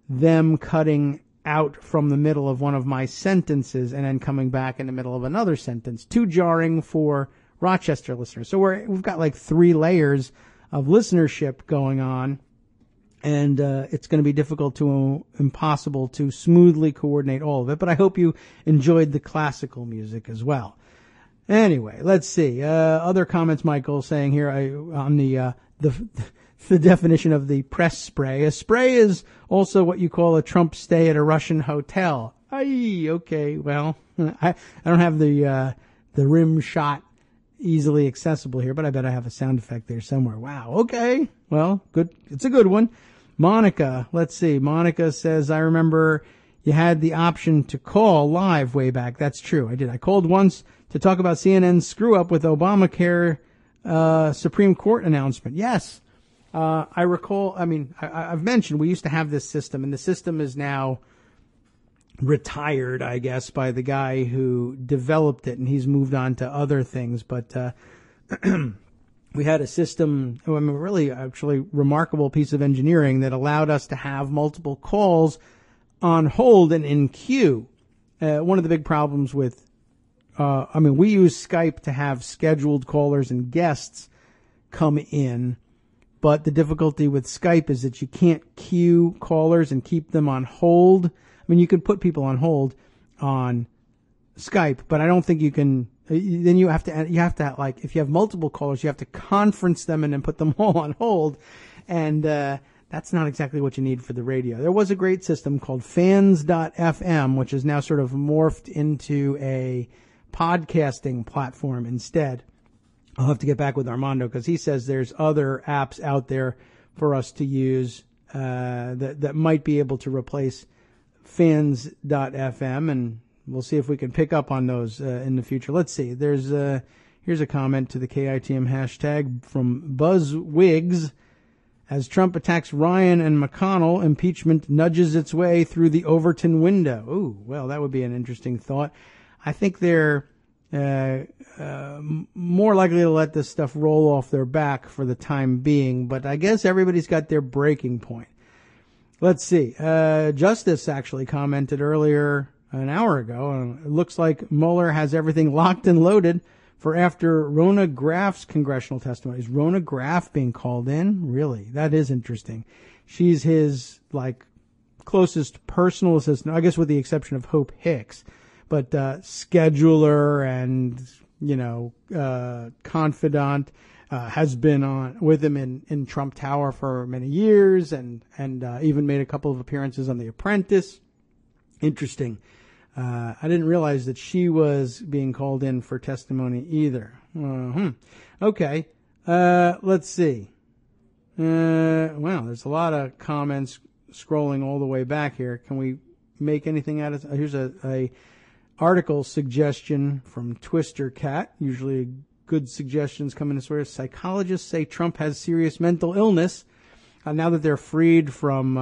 them cutting out from the middle of one of my sentences and then coming back in the middle of another sentence. Too jarring for Rochester listeners. So we've got like 3 layers of listenership going on, and it's going to be impossible to smoothly coordinate all of it. But I hope you enjoyed the classical music as well. Anyway, let's see. Other comments, Michael, saying here on the definition of the press spray. A spray is also what you call a Trump stay at a Russian hotel. Aye, okay, well, I don't have the rim shot easily accessible here, but I bet I have a sound effect there somewhere. Wow, okay, well, good. It's a good one. Monica, let's see. Monica says, I remember you had the option to call live way back. That's true. I did. I called once to talk about CNN's screw up with Obamacare Supreme Court announcement. Yes. I recall, I've mentioned we used to have this system, and the system is now retired, I guess, by the guy who developed it, and he's moved on to other things. But we had a system, really actually remarkable piece of engineering that allowed us to have multiple calls on hold and in queue. One of the big problems with, we use Skype to have scheduled callers and guests come in, but the difficulty with Skype is that you can't queue callers and keep them on hold. You can put people on hold on Skype, but I don't think you can. Then you have to like, if you have multiple callers, you have to conference them and then put them all on hold. And, that's not exactly what you need for the radio. There was a great system called fans.fm, which is now sort of morphed into a podcasting platform instead. I'll have to get back with Armando because he says there's other apps out there for us to use, that might be able to replace fans.fm, and we'll see if we can pick up on those in the future. Let's see. Here's a comment to the KITM hashtag from BuzzWigs. As Trump attacks Ryan and McConnell, impeachment nudges its way through the Overton window. Ooh, well, that would be an interesting thought. I think they're more likely to let this stuff roll off their back for the time being, but I guess everybody's got their breaking point. Let's see. Justice actually commented earlier, an hour ago, it looks like Mueller has everything locked and loaded for after Rona Graff's congressional testimony. Is Rona Graff being called in? Really? That is interesting. She's his, closest personal assistant, I guess with the exception of Hope Hicks, but scheduler and, confidant, has been on with him in Trump Tower for many years and even made a couple of appearances on The Apprentice. Interesting. I didn't realize that she was being called in for testimony either. Okay. Let's see. Wow, there's a lot of comments scrolling all the way back here. Can we make anything out of it? Here's a article suggestion from Twister Cat. Usually good suggestions come in this way. Psychologists say Trump has serious mental illness. Now that they're freed from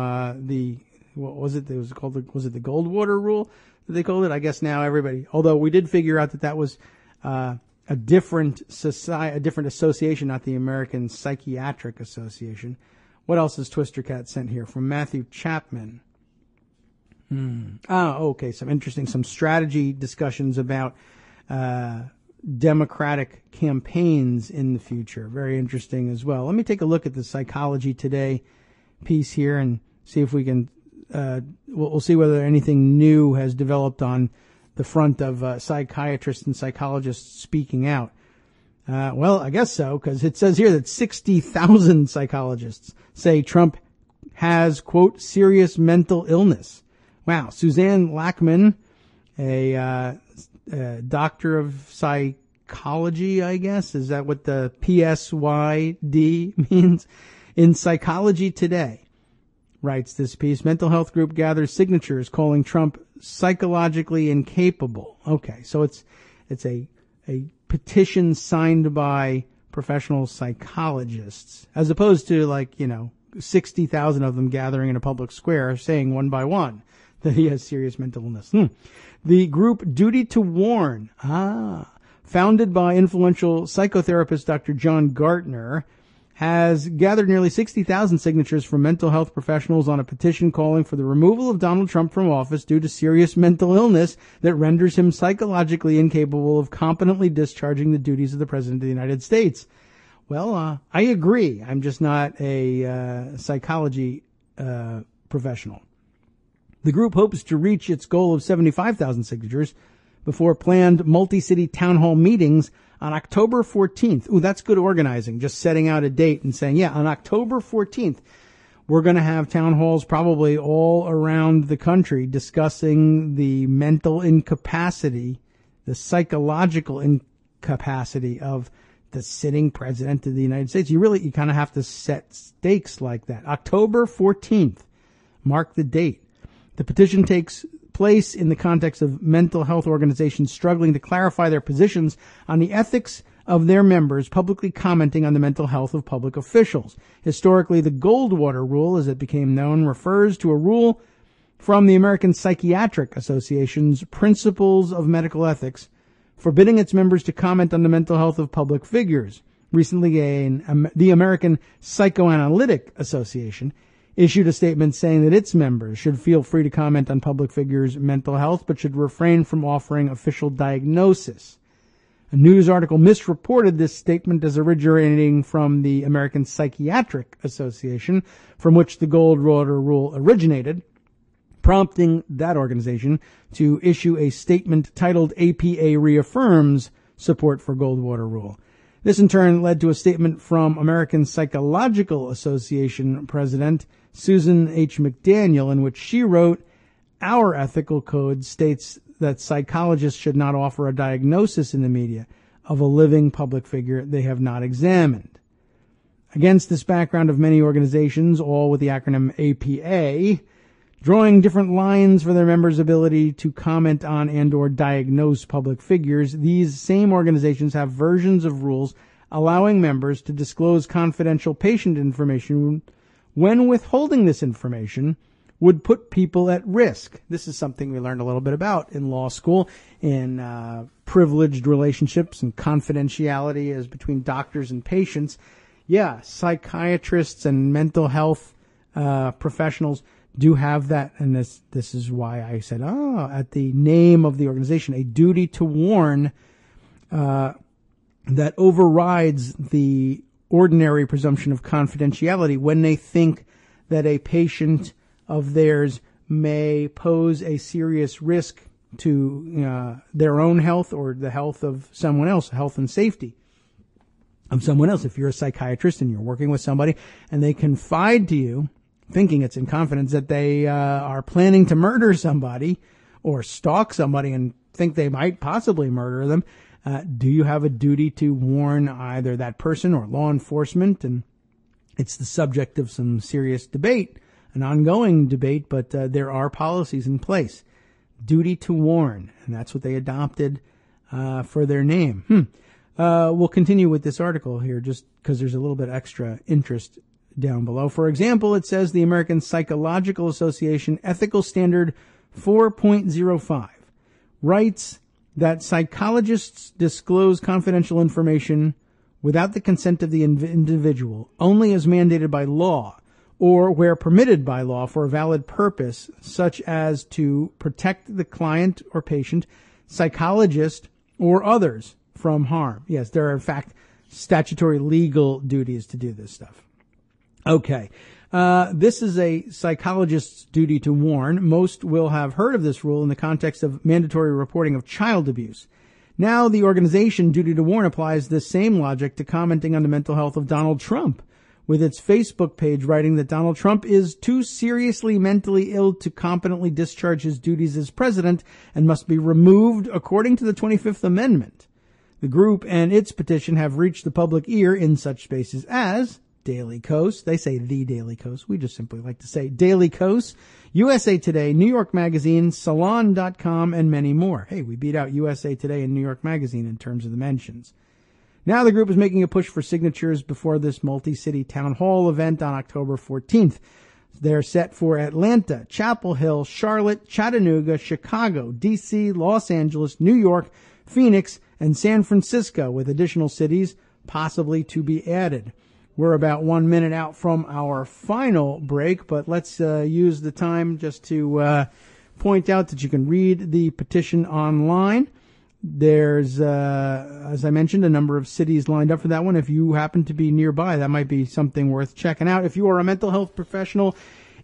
what was it? It was called was it the Goldwater rule that they called it? I guess now everybody. Although we did figure out that was a different society, a different association, not the American Psychiatric Association. What else has Twister Cat sent here from Matthew Chapman? Okay. Some strategy discussions about Democratic campaigns in the future. Very interesting as well. Let me take a look at the Psychology Today piece here and see if we can, we'll see whether anything new has developed on the front of psychiatrists and psychologists speaking out. Well, I guess so, because it says here that 60,000 psychologists say Trump has, quote, serious mental illness. Wow. Suzanne Lackman, a doctor of psychology, I guess. Is that what the PSYD means? In Psychology Today, writes this piece, mental health group gathers signatures calling Trump psychologically incapable. Okay, so it's a petition signed by professional psychologists, as opposed to 60,000 of them gathering in a public square saying one by one that he has serious mental illness. The group Duty to Warn, founded by influential psychotherapist Dr. John Gartner, has gathered nearly 60,000 signatures from mental health professionals on a petition calling for the removal of Donald Trump from office due to serious mental illness that renders him psychologically incapable of competently discharging the duties of the President of the United States. Well, I agree. I'm just not a psychology professional. The group hopes to reach its goal of 75,000 signatures before planned multi-city town hall meetings on October 14th. Ooh, that's good organizing, just setting out a date and saying, on October 14th, we're going to have town halls probably all around the country discussing the mental incapacity, the psychological incapacity of the sitting president of the United States. You kind of have to set stakes like that. October 14th, mark the date. The petition takes place in the context of mental health organizations struggling to clarify their positions on the ethics of their members publicly commenting on the mental health of public officials. Historically, the Goldwater Rule, as it became known, refers to a rule from the American Psychiatric Association's Principles of Medical Ethics, forbidding its members to comment on the mental health of public figures. Recently, the American Psychoanalytic Association issued a statement saying that its members should feel free to comment on public figures' mental health, but should refrain from offering official diagnosis. A news article misreported this statement as originating from the American Psychiatric Association, from which the Goldwater Rule originated, prompting that organization to issue a statement titled APA Reaffirms Support for Goldwater Rule. This in turn led to a statement from American Psychological Association President Susan H. McDaniel, in which she wrote, "Our ethical code states that psychologists should not offer a diagnosis in the media of a living public figure they have not examined." Against this background of many organizations, all with the acronym APA, drawing different lines for their members' ability to comment on and or diagnose public figures, these same organizations have versions of rules allowing members to disclose confidential patient information when withholding this information would put people at risk. This is something we learned a little bit about in law school, in privileged relationships and confidentiality as between doctors and patients. Yeah, psychiatrists and mental health professionals do have that, and this is why I said, at the name of the organization, a duty to warn that overrides the ordinary presumption of confidentiality when they think that a patient of theirs may pose a serious risk to their own health or the health of someone else, health and safety of someone else. If you're a psychiatrist and you're working with somebody and they confide to you, thinking it's in confidence, that they are planning to murder somebody or stalk somebody and think they might possibly murder them, do you have a duty to warn either that person or law enforcement? And it's the subject of some serious debate, an ongoing debate, but there are policies in place. Duty to warn, and that's what they adopted for their name. We'll continue with this article here just because there's a little bit extra interest down below. For example, it says the American Psychological Association Ethical Standard 4.05 writes that psychologists disclose confidential information without the consent of the individual only as mandated by law or where permitted by law for a valid purpose, such as to protect the client or patient, psychologist, or others from harm. Yes, there are in fact statutory legal duties to do this stuff. Okay. This is a psychologist's duty to warn. Most will have heard of this rule in the context of mandatory reporting of child abuse. Now, the organization duty to warn applies this same logic to commenting on the mental health of Donald Trump, with its Facebook page writing that Donald Trump is too seriously mentally ill to competently discharge his duties as president and must be removed according to the 25th Amendment. The group and its petition have reached the public ear in such spaces as Daily Kos. They say the Daily Kos. We just simply like to say Daily Kos, USA Today, New York Magazine, Salon.com, and many more. Hey, we beat out USA Today and New York Magazine in terms of the mentions. Now the group is making a push for signatures before this multi-city town hall event on October 14th. They're set for Atlanta, Chapel Hill, Charlotte, Chattanooga, Chicago, D.C., Los Angeles, New York, Phoenix, and San Francisco, with additional cities possibly to be added. We're about 1 minute out from our final break, but let's use the time just to point out that you can read the petition online. There's, as I mentioned, a number of cities lined up for that one. If you happen to be nearby, that might be something worth checking out. If you are a mental health professional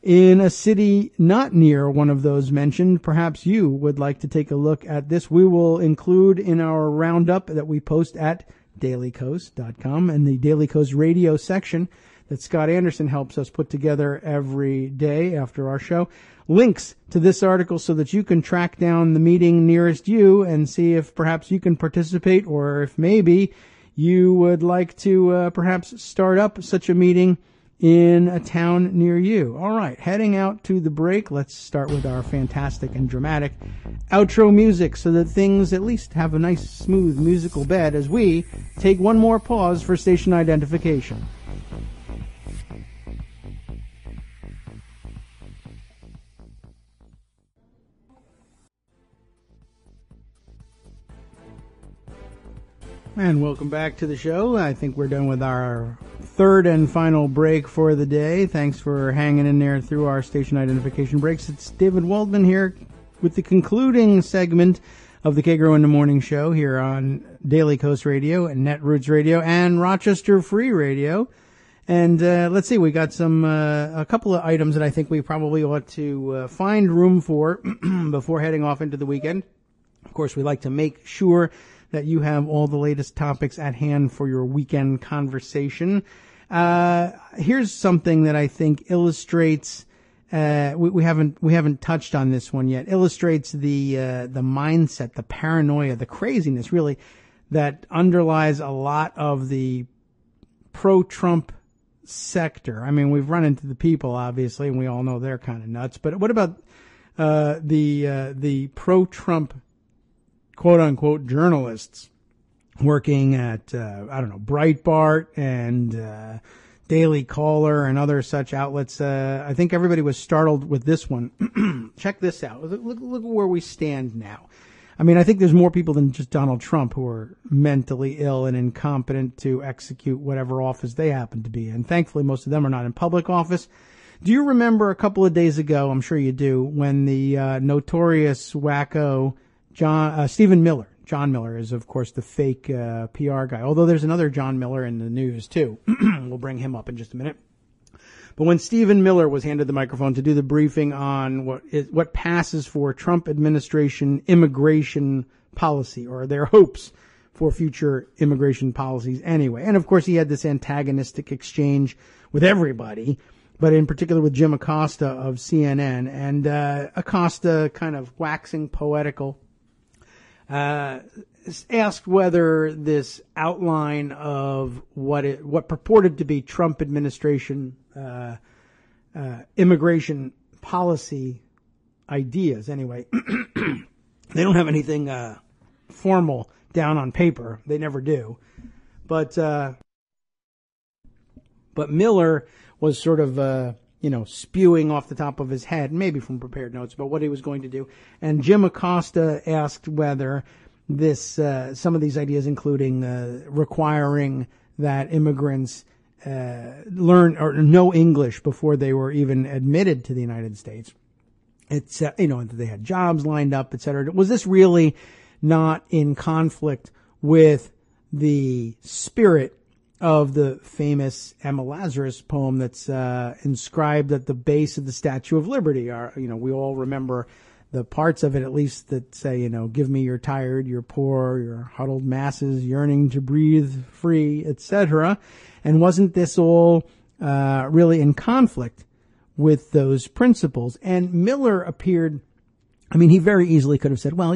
in a city not near one of those mentioned, perhaps you would like to take a look at this. We will include in our roundup that we post at dailycoast.com and the Daily Coast radio section that Scott Anderson helps us put together every day after our show, links to this article so that you can track down the meeting nearest you and see if perhaps you can participate, or if maybe you would like to perhaps start up such a meeting in a town near you. All right, heading out to the break. Let's start with our fantastic and dramatic outro music so that things at least have a nice, smooth musical bed as we take one more pause for station identification. And welcome back to the show. I think we're done with our third and final break for the day. Thanks for hanging in there through our station identification breaks. It's David Waldman here with the concluding segment of the Kagro in the Morning show here on Daily Coast Radio and Netroots Radio and Rochester Free Radio. And let's see, we got a couple of items that I think we probably ought to find room for before heading off into the weekend. Of course, we like to make sure that you have all the latest topics at hand for your weekend conversation. Here's something that I think illustrates, we haven't touched on this one yet, illustrates the mindset, the paranoia, the craziness really that underlies a lot of the pro-Trump sector. I mean, we've run into the people obviously, and we all know they're kind of nuts, but what about, the pro-Trump quote-unquote journalists working at, Breitbart and Daily Caller and other such outlets. I think everybody was startled with this one. Check this out. Look where we stand now. I mean, I think there's more people than just Donald Trump who are mentally ill and incompetent to execute whatever office they happen to be in. Thankfully, most of them are not in public office. Do you remember a couple of days ago, I'm sure you do, when the notorious wacko Stephen Miller. John Miller is, of course, the fake PR guy, although there's another John Miller in the news, too. We'll bring him up in just a minute. But when Stephen Miller was handed the microphone to do the briefing on what passes for Trump administration immigration policy, or their hopes for future immigration policies anyway. And, of course, he had this antagonistic exchange with everybody, but in particular with Jim Acosta of CNN. And Acosta, kind of waxing poetical, asked whether this outline of what purported to be Trump administration immigration policy ideas, anyway, they don't have anything formal down on paper. They never do. But Miller was sort of spewing off the top of his head, maybe from prepared notes, about what he was going to do. And Jim Acosta asked whether some of these ideas, including requiring that immigrants learn or know English before they were even admitted to the United States, it's that they had jobs lined up, et cetera. Was this really not in conflict with the spirit of the famous Emma Lazarus poem that's inscribed at the base of the Statue of Liberty? We all remember the parts of it, at least, that say, give me your tired, your poor, your huddled masses yearning to breathe free, etc. And wasn't this all really in conflict with those principles? And Miller appeared, he very easily could have said, well,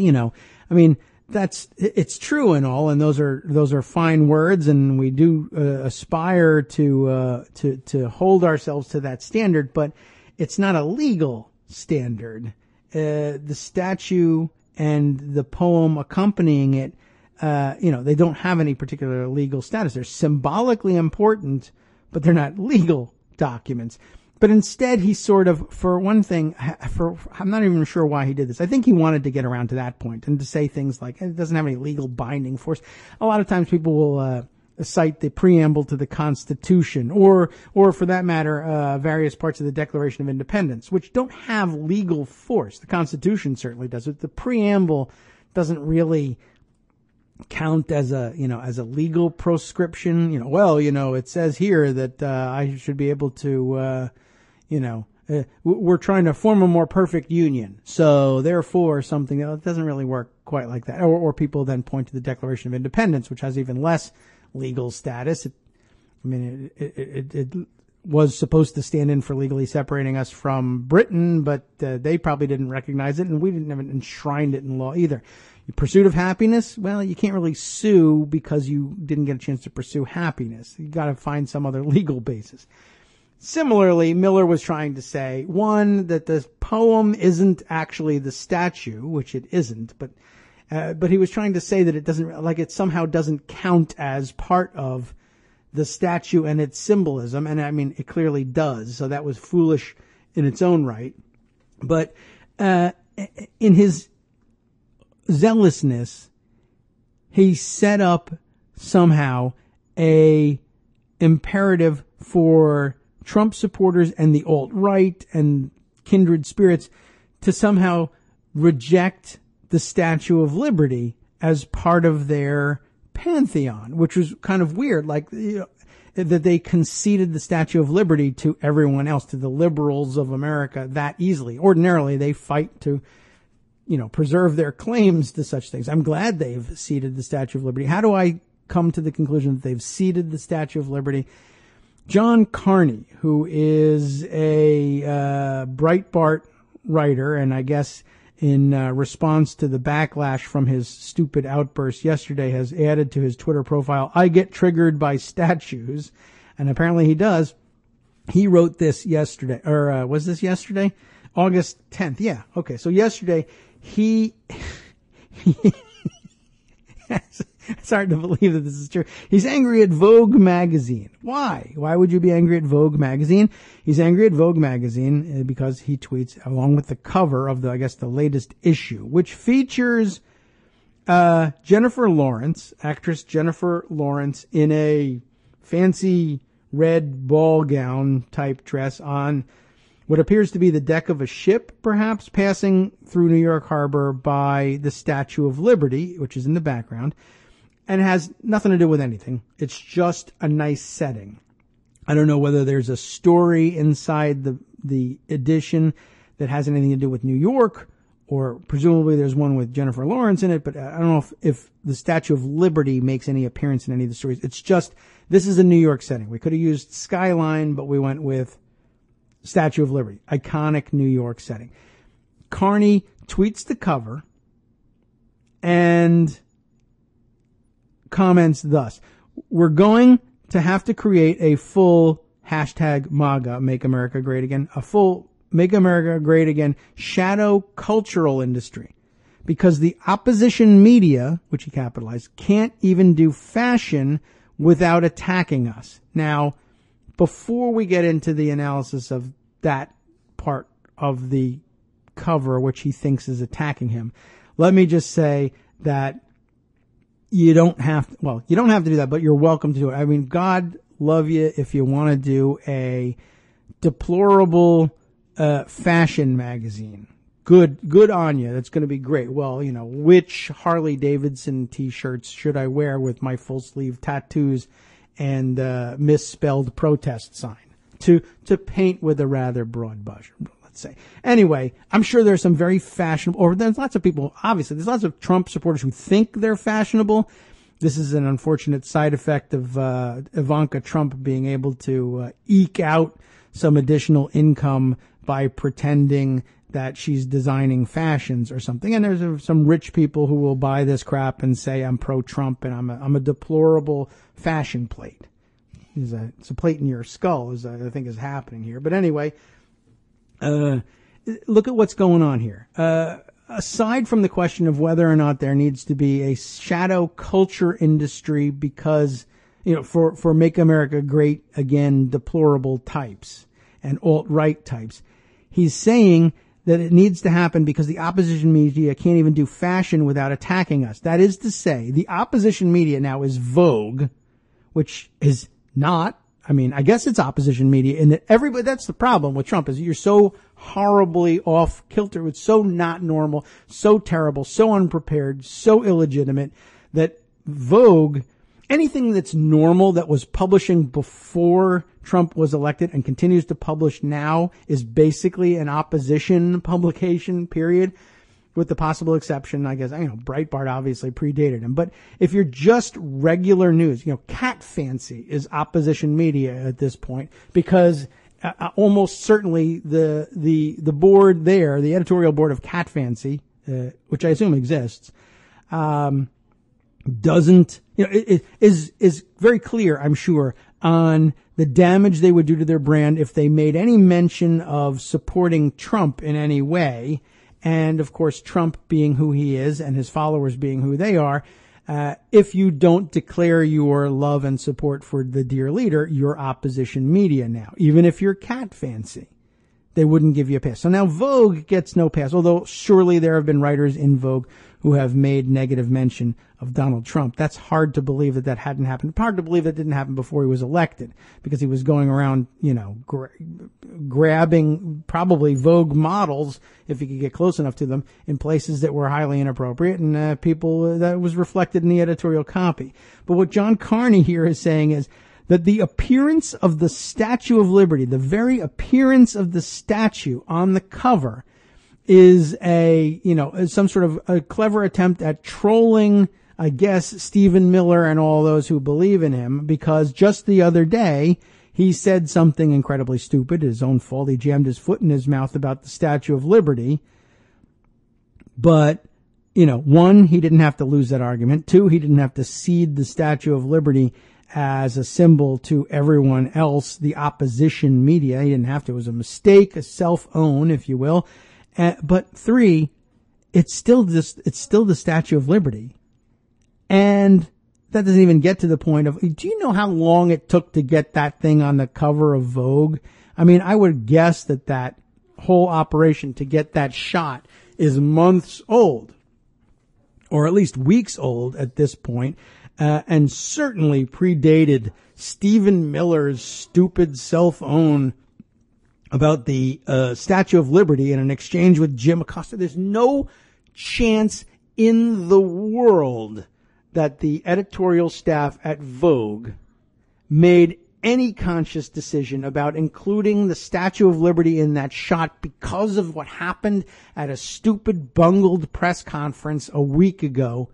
it's true and all, and those are fine words, and we do aspire to hold ourselves to that standard, but it's not a legal standard. The statue and the poem accompanying it, they don't have any particular legal status. They're symbolically important, but they're not legal documents. But instead, he sort of, for one thing, I'm not even sure why he did this. I think he wanted to get around to that point and to say things like, it doesn't have any legal binding force. A lot of times people will cite the preamble to the Constitution or for that matter, various parts of the Declaration of Independence, which don't have legal force. The Constitution certainly does it. The preamble doesn't really count as a legal proscription. It says here that I should be able to, we're trying to form a more perfect union. So therefore something that doesn't really work quite like that. Or people then point to the Declaration of Independence, which has even less legal status. It was supposed to stand in for legally separating us from Britain, but they probably didn't recognize it, and we didn't have enshrined it in law either. Pursuit of happiness? Well, you can't really sue because you didn't get a chance to pursue happiness. You got to find some other legal basis. Similarly, Miller was trying to say, one, that the poem isn't actually the statue, which it isn't, but he was trying to say that it doesn't, like it somehow doesn't count as part of the statue and its symbolism. And I mean, it clearly does. So that was foolish in its own right. But, in his zealousness, he set up somehow a imperative for Trump supporters and the alt-right and kindred spirits to somehow reject the Statue of Liberty as part of their pantheon, which was kind of weird, like, you know, that they conceded the Statue of Liberty to everyone else, to the liberals of America that easily. Ordinarily, they fight to, you know, preserve their claims to such things. I'm glad they've ceded the Statue of Liberty. How do I come to the conclusion that they've ceded the Statue of Liberty? John Carney, who is a Breitbart writer, and I guess in response to the backlash from his stupid outburst yesterday, has added to his Twitter profile, "I get triggered by statues," and apparently he does. He wrote this yesterday, or was this yesterday? August 10th. Yeah. Okay. So yesterday he it's hard to believe that this is true. He's angry at Vogue magazine. Why? Why would you be angry at Vogue magazine? He's angry at Vogue magazine because he tweets along with the cover of the latest issue, which features Jennifer Lawrence, actress Jennifer Lawrence, in a fancy red ball gown type dress on what appears to be the deck of a ship, perhaps, passing through New York Harbor by the Statue of Liberty, which is in the background, and has nothing to do with anything. It's just a nice setting. I don't know whether there's a story inside the edition that has anything to do with New York, or presumably there's one with Jennifer Lawrence in it, but I don't know if the Statue of Liberty makes any appearance in any of the stories. It's just, this is a New York setting. We could have used Skyline, but we went with Statue of Liberty, iconic New York setting. Carney tweets the cover and comments thus: "We're going to have to create a full hashtag MAGA, Make America Great Again, a full Make America Great Again shadow cultural industry, because the opposition media," which he capitalized, "can't even do fashion without attacking us." Now, before we get into the analysis of that part of the cover, which he thinks is attacking him, let me just say that you don't have to do that, but you're welcome to do it. I mean, God love you if you want to do a deplorable fashion magazine. Good on you. That's going to be great. Well, you know, which Harley Davidson t-shirts should I wear with my full sleeve tattoos and misspelled protest sign to paint with a rather broad brush, let's say. Anyway, I'm sure there's some very fashionable, or there's lots of people, obviously, there's lots of Trump supporters who think they're fashionable. This is an unfortunate side effect of Ivanka Trump being able to eke out some additional income by pretending that she's designing fashions or something. And there's some rich people who will buy this crap and say, I'm pro-Trump and I'm a deplorable fashion plate. It's a plate in your skull, I think is happening here. But anyway, look at what's going on here. Aside from the question of whether or not there needs to be a shadow culture industry because, you know, for Make America Great Again deplorable types and alt-right types, he's saying that it needs to happen because the opposition media can't even do fashion without attacking us. That is to say, the opposition media now is Vogue, which is not, I mean, I guess it's opposition media in that everybody, that's the problem with Trump, is you're so horribly off kilter. It's so not normal, so terrible, so unprepared, so illegitimate that Vogue, anything that's normal that was publishing before Trump was elected and continues to publish now is basically an opposition publication, period, with the possible exception, I guess, Breitbart obviously predated him. But if you're just regular news, Cat Fancy is opposition media at this point because almost certainly the board there, the editorial board of Cat Fancy, which I assume exists, doesn't, is very clear, I'm sure, on the damage they would do to their brand if they made any mention of supporting Trump in any way. And, of course, Trump being who he is and his followers being who they are, if you don't declare your love and support for the dear leader, you're opposition media now, even if you're cat fancy. They wouldn't give you a pass. So now Vogue gets no pass, although surely there have been writers in Vogue who have made negative mention of Donald Trump. That's hard to believe that hadn't happened. Hard to believe that didn't happen before he was elected, because he was going around, grabbing probably Vogue models, if he could get close enough to them, in places that were highly inappropriate, and people that was reflected in the editorial copy. But what John Carney here is saying is that the appearance of the Statue of Liberty, the very appearance of the statue on the cover, is some sort of a clever attempt at trolling, I guess, Stephen Miller and all those who believe in him, because just the other day he said something incredibly stupid, his own fault. He jammed his foot in his mouth about the Statue of Liberty. But, one, he didn't have to lose that argument. Two, he didn't have to cede the Statue of Liberty as a symbol to everyone else, the opposition media. He didn't have to. It was a mistake, a self-own, if you will. But three, it's still the Statue of Liberty. And that doesn't even get to the point of, do you know how long it took to get that thing on the cover of Vogue? I mean, I would guess that whole operation to get that shot is months old, or at least weeks old at this point. And certainly predated Stephen Miller's stupid self-own about the Statue of Liberty in an exchange with Jim Acosta. There's no chance in the world that the editorial staff at Vogue made any conscious decision about including the Statue of Liberty in that shot because of what happened at a stupid, bungled press conference a week ago.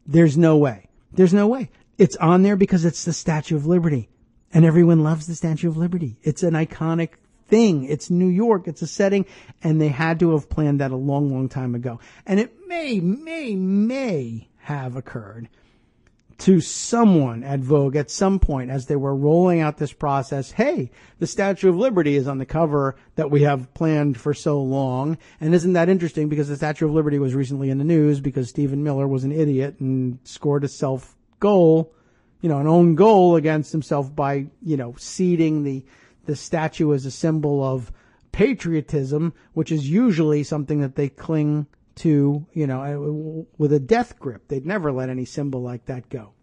There's no way. There's no way. It's on there because it's the Statue of Liberty, and everyone loves the Statue of Liberty. It's an iconic thing. It's New York. It's a setting, and they had to have planned that a long, long time ago. And it may have occurred to someone at Vogue at some point as they were rolling out this process. Hey, the Statue of Liberty is on the cover that we have planned for so long. And isn't that interesting? Because the Statue of Liberty was recently in the news because Stephen Miller was an idiot and scored a self-goal, an own goal against himself by, ceding the statue as a symbol of patriotism, which is usually something that they cling to, with a death grip. They'd never let any symbol like that go.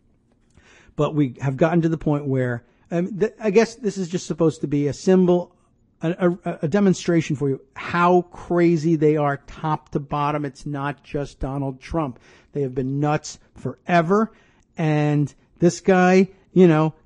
But we have gotten to the point where, I guess this is just supposed to be a symbol, a demonstration for you how crazy they are top to bottom. It's not just Donald Trump. They have been nuts forever. And this guy,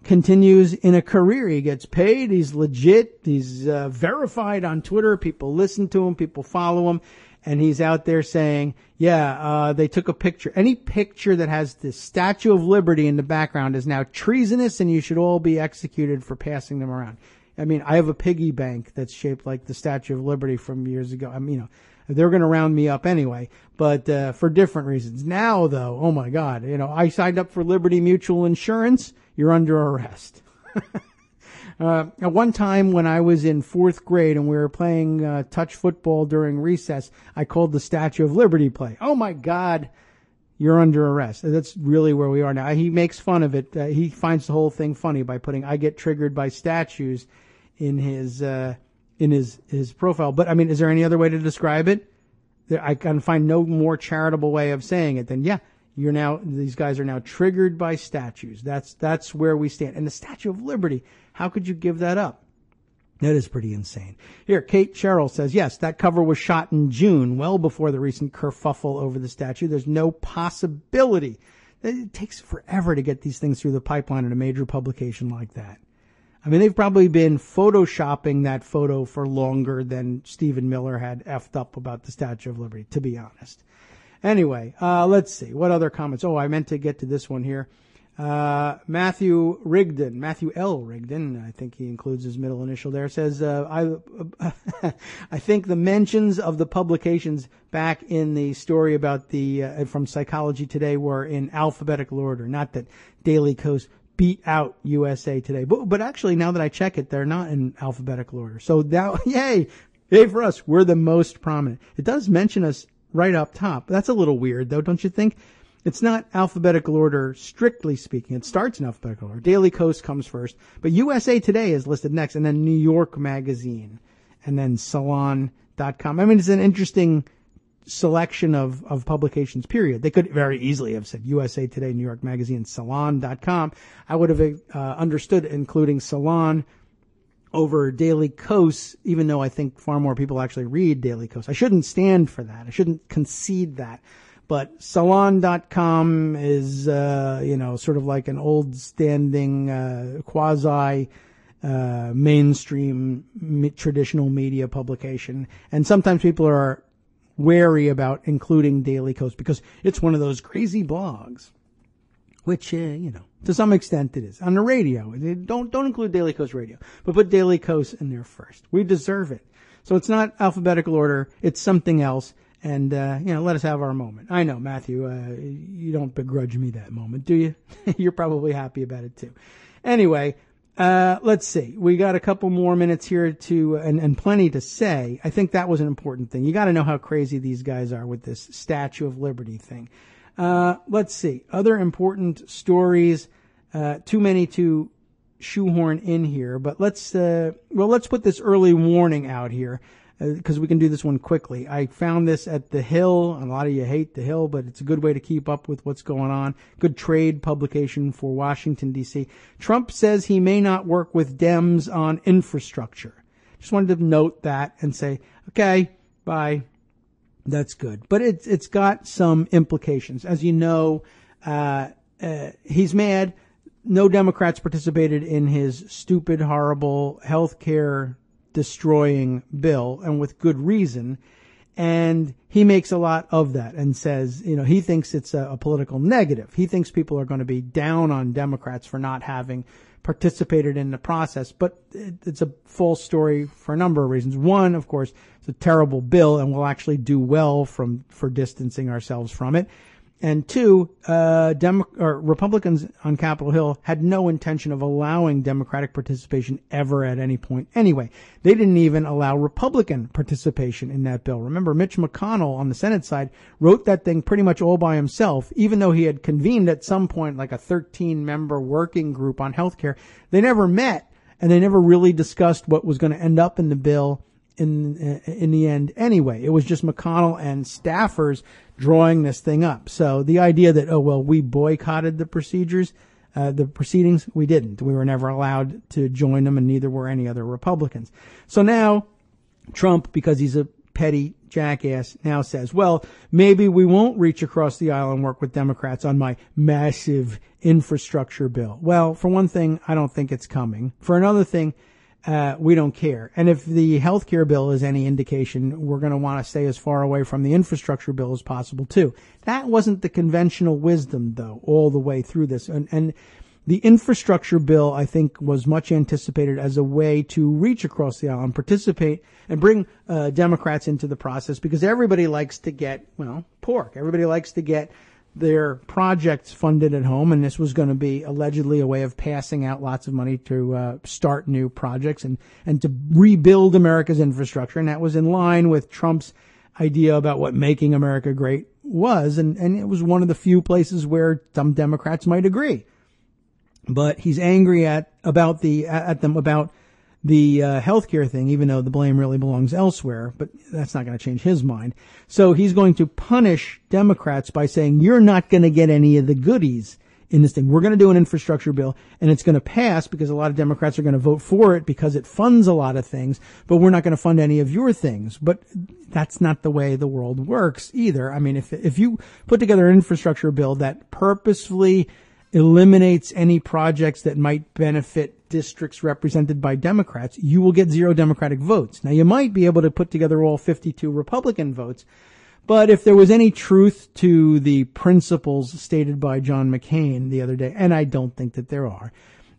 continues in a career. He gets paid. He's legit. He's verified on Twitter. People listen to him. People follow him. And he's out there saying, they took a picture. Any picture that has the Statue of Liberty in the background is now treasonous, and you should all be executed for passing them around. I mean, I have a piggy bank that's shaped like the Statue of Liberty from years ago. I mean, they're going to round me up anyway, but for different reasons. Now, though, oh my God, I signed up for Liberty Mutual Insurance. You're under arrest. At one time when I was in fourth grade and we were playing touch football during recess, I called the Statue of Liberty play. Oh my God, you're under arrest. That's really where we are now. He makes fun of it. He finds the whole thing funny by putting "I get triggered by statues" in his profile. But I mean, is there any other way to describe it? I can find no more charitable way of saying it than, these guys are now triggered by statues. That's where we stand. And the Statue of Liberty, how could you give that up? That is pretty insane. Here, Kate Sherrill says, yes, that cover was shot in June, well before the recent kerfuffle over the statue. There's no possibility. It takes forever to get these things through the pipeline in a major publication like that. I mean, they've probably been photoshopping that photo for longer than Stephen Miller had effed up about the Statue of Liberty, to be honest. Anyway, let's see. What other comments? Oh, I meant to get to this one here. Matthew L. Rigdon, I think he includes his middle initial there, says, I think the mentions of the publications back in the story about from Psychology Today were in alphabetical order, not that Daily Kos beat out USA Today. But actually, now that I check it, they're not in alphabetical order. So now, yay for us. We're the most prominent. It does mention us right up top. That's a little weird, though, don't you think? It's not alphabetical order, strictly speaking. It starts in alphabetical order. Daily Kos comes first. But USA Today is listed next, and then New York Magazine, and then Salon.com. I mean, it's an interesting selection of publications, period. They could very easily have said USA Today, New York Magazine, Salon.com. I would have understood including Salon over Daily Kos, even though I think far more people actually read Daily Kos. I shouldn't stand for that. I shouldn't concede that. But Salon.com is, sort of like an old standing, quasi, mainstream traditional media publication. And sometimes people are wary about including Daily Kos because it's one of those crazy blogs, which, to some extent it is. On the radio, don't include Daily Kos radio, but put Daily Kos in there first. We deserve it. So it's not alphabetical order. It's something else. And, let us have our moment. I know, Matthew, you don't begrudge me that moment, do you? You're probably happy about it too. Anyway, let's see. We got a couple more minutes here and plenty to say. I think that was an important thing. You got to know how crazy these guys are with this Statue of Liberty thing. Let's see. Other important stories, too many to shoehorn in here, but let's put this early warning out here. Because we can do this one quickly. I found this at The Hill. A lot of you hate The Hill, but it's a good way to keep up with what's going on. Good trade publication for Washington, D.C. Trump says he may not work with Dems on infrastructure. Just wanted to note that and say, okay, bye. That's good. But it's got some implications. As you know, he's mad. No Democrats participated in his stupid, horrible health care destroying bill, and with good reason. And he makes a lot of that and says, he thinks it's a political negative. He thinks people are going to be down on Democrats for not having participated in the process. But it's a false story for a number of reasons. One, of course, it's a terrible bill and we'll actually do well for distancing ourselves from it. And two, Republicans on Capitol Hill had no intention of allowing Democratic participation ever at any point. Anyway, they didn't even allow Republican participation in that bill. Remember, Mitch McConnell on the Senate side wrote that thing pretty much all by himself, even though he had convened at some point like a 13-member working group on healthcare. They never met, and they never really discussed what was going to end up in the bill in the end anyway. It was just McConnell and staffers drawing this thing up. So the idea that, we boycotted the proceedings, we didn't. We were never allowed to join them, and neither were any other Republicans. So now Trump, because he's a petty jackass, now says, maybe we won't reach across the aisle and work with Democrats on my massive infrastructure bill. Well, for one thing, I don't think it's coming. For another thing, we don't care. And if the healthcare bill is any indication, we're going to want to stay as far away from the infrastructure bill as possible too. That wasn't the conventional wisdom, though, all the way through this. And the infrastructure bill, I think, was much anticipated as a way to reach across the aisle and participate and bring Democrats into the process, because everybody likes to get, pork. Everybody likes to get their projects funded at home, and this was going to be allegedly a way of passing out lots of money to start new projects and to rebuild America's infrastructure. And that was in line with Trump's idea about what making America great was, and it was one of the few places where some Democrats might agree. But he's angry at them about the healthcare thing, even though the blame really belongs elsewhere, but that's not going to change his mind. So he's going to punish Democrats by saying, you're not going to get any of the goodies in this thing. We're going to do an infrastructure bill, and it's going to pass because a lot of Democrats are going to vote for it because it funds a lot of things, but we're not going to fund any of your things. But that's not the way the world works either. I mean, if you put together an infrastructure bill that purposefully eliminates any projects that might benefit districts represented by Democrats, you will get 0 Democratic votes. Now, you might be able to put together all 52 Republican votes, but if there was any truth to the principles stated by John McCain the other day, and I don't think that there are,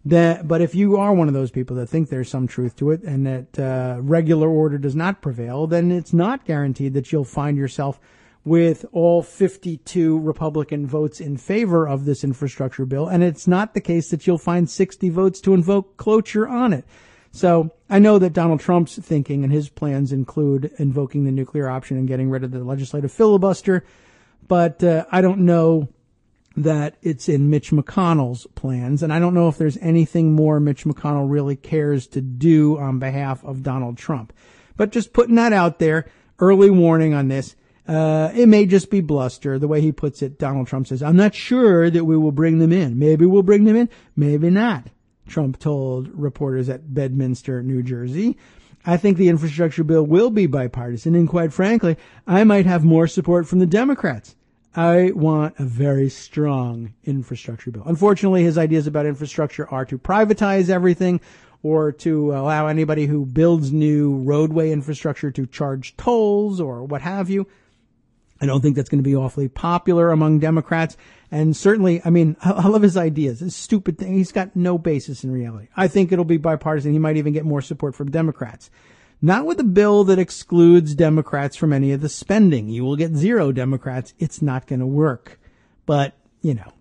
but if you are one of those people that think there's some truth to it and that regular order does not prevail, then it's not guaranteed that you'll find yourself with all 52 Republican votes in favor of this infrastructure bill. And it's not the case that you'll find 60 votes to invoke cloture on it. So I know that Donald Trump's thinking and his plans include invoking the nuclear option and getting rid of the legislative filibuster. But I don't know that it's in Mitch McConnell's plans. And I don't know if there's anything more Mitch McConnell really cares to do on behalf of Donald Trump. But just putting that out there, early warning on this. It may just be bluster. The way he puts it, Donald Trump says, I'm not sure that we will bring them in. Maybe we'll bring them in, maybe not, Trump told reporters at Bedminster, New Jersey. I think the infrastructure bill will be bipartisan, and quite frankly, I might have more support from the Democrats. I want a very strong infrastructure bill. Unfortunately, his ideas about infrastructure are to privatize everything or to allow anybody who builds new roadway infrastructure to charge tolls or what have you. I don't think that's going to be awfully popular among Democrats. And certainly, I mean, I love his ideas. This stupid thing. He's got no basis in reality. I think it'll be bipartisan. He might even get more support from Democrats. Not with a bill that excludes Democrats from any of the spending. You will get 0 Democrats. It's not going to work. But, you know,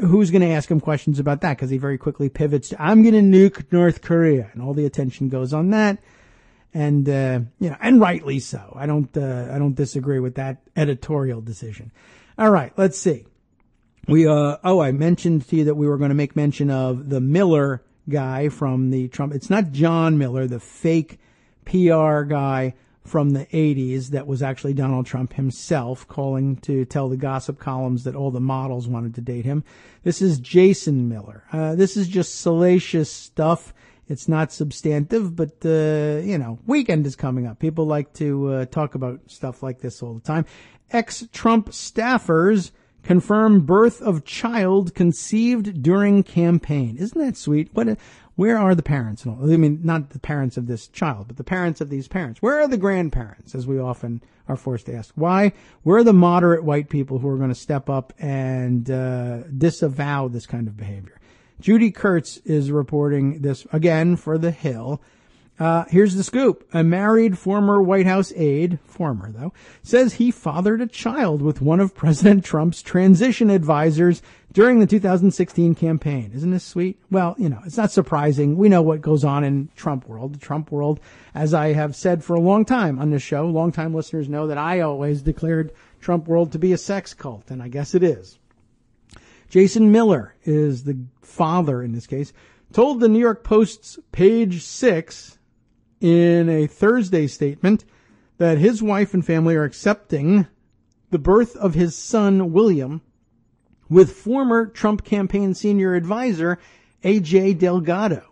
who's going to ask him questions about that? Because he very quickly pivots to, I'm going to nuke North Korea. And all the attention goes on that. And, you know, and rightly so. I don't disagree with that editorial decision. All right, let's see. I mentioned to you that we were going to make mention of the Miller guy from the Trump. It's not John Miller, the fake PR guy from the 80s that was actually Donald Trump himself calling to tell the gossip columns that all the models wanted to date him. This is Jason Miller. This is just salacious stuff. It's not substantive, but, you know, weekend is coming up. People like to talk about stuff like this all the time. Ex-Trump staffers confirm birth of child conceived during campaign. Isn't that sweet? Where are the parents? I mean, not the parents of this child, but the parents of these parents. Where are the grandparents, as we often are forced to ask? Why? Where are the moderate white people who are going to step up and disavow this kind of behavior? Judy Kurtz is reporting this again for The Hill. Here's the scoop. A married former White House aide, former though, says he fathered a child with one of President Trump's transition advisors during the 2016 campaign. Isn't this sweet? Well, you know, it's not surprising. We know what goes on in Trump world. The Trump world, as I have said for a long time on this show, longtime listeners know that I always declared Trump world to be a sex cult, and I guess it is. Jason Miller is the father in this case, told the New York Post's Page 6 in a Thursday statement that his wife and family are accepting the birth of his son, William, with former Trump campaign senior advisor, A.J. Delgado.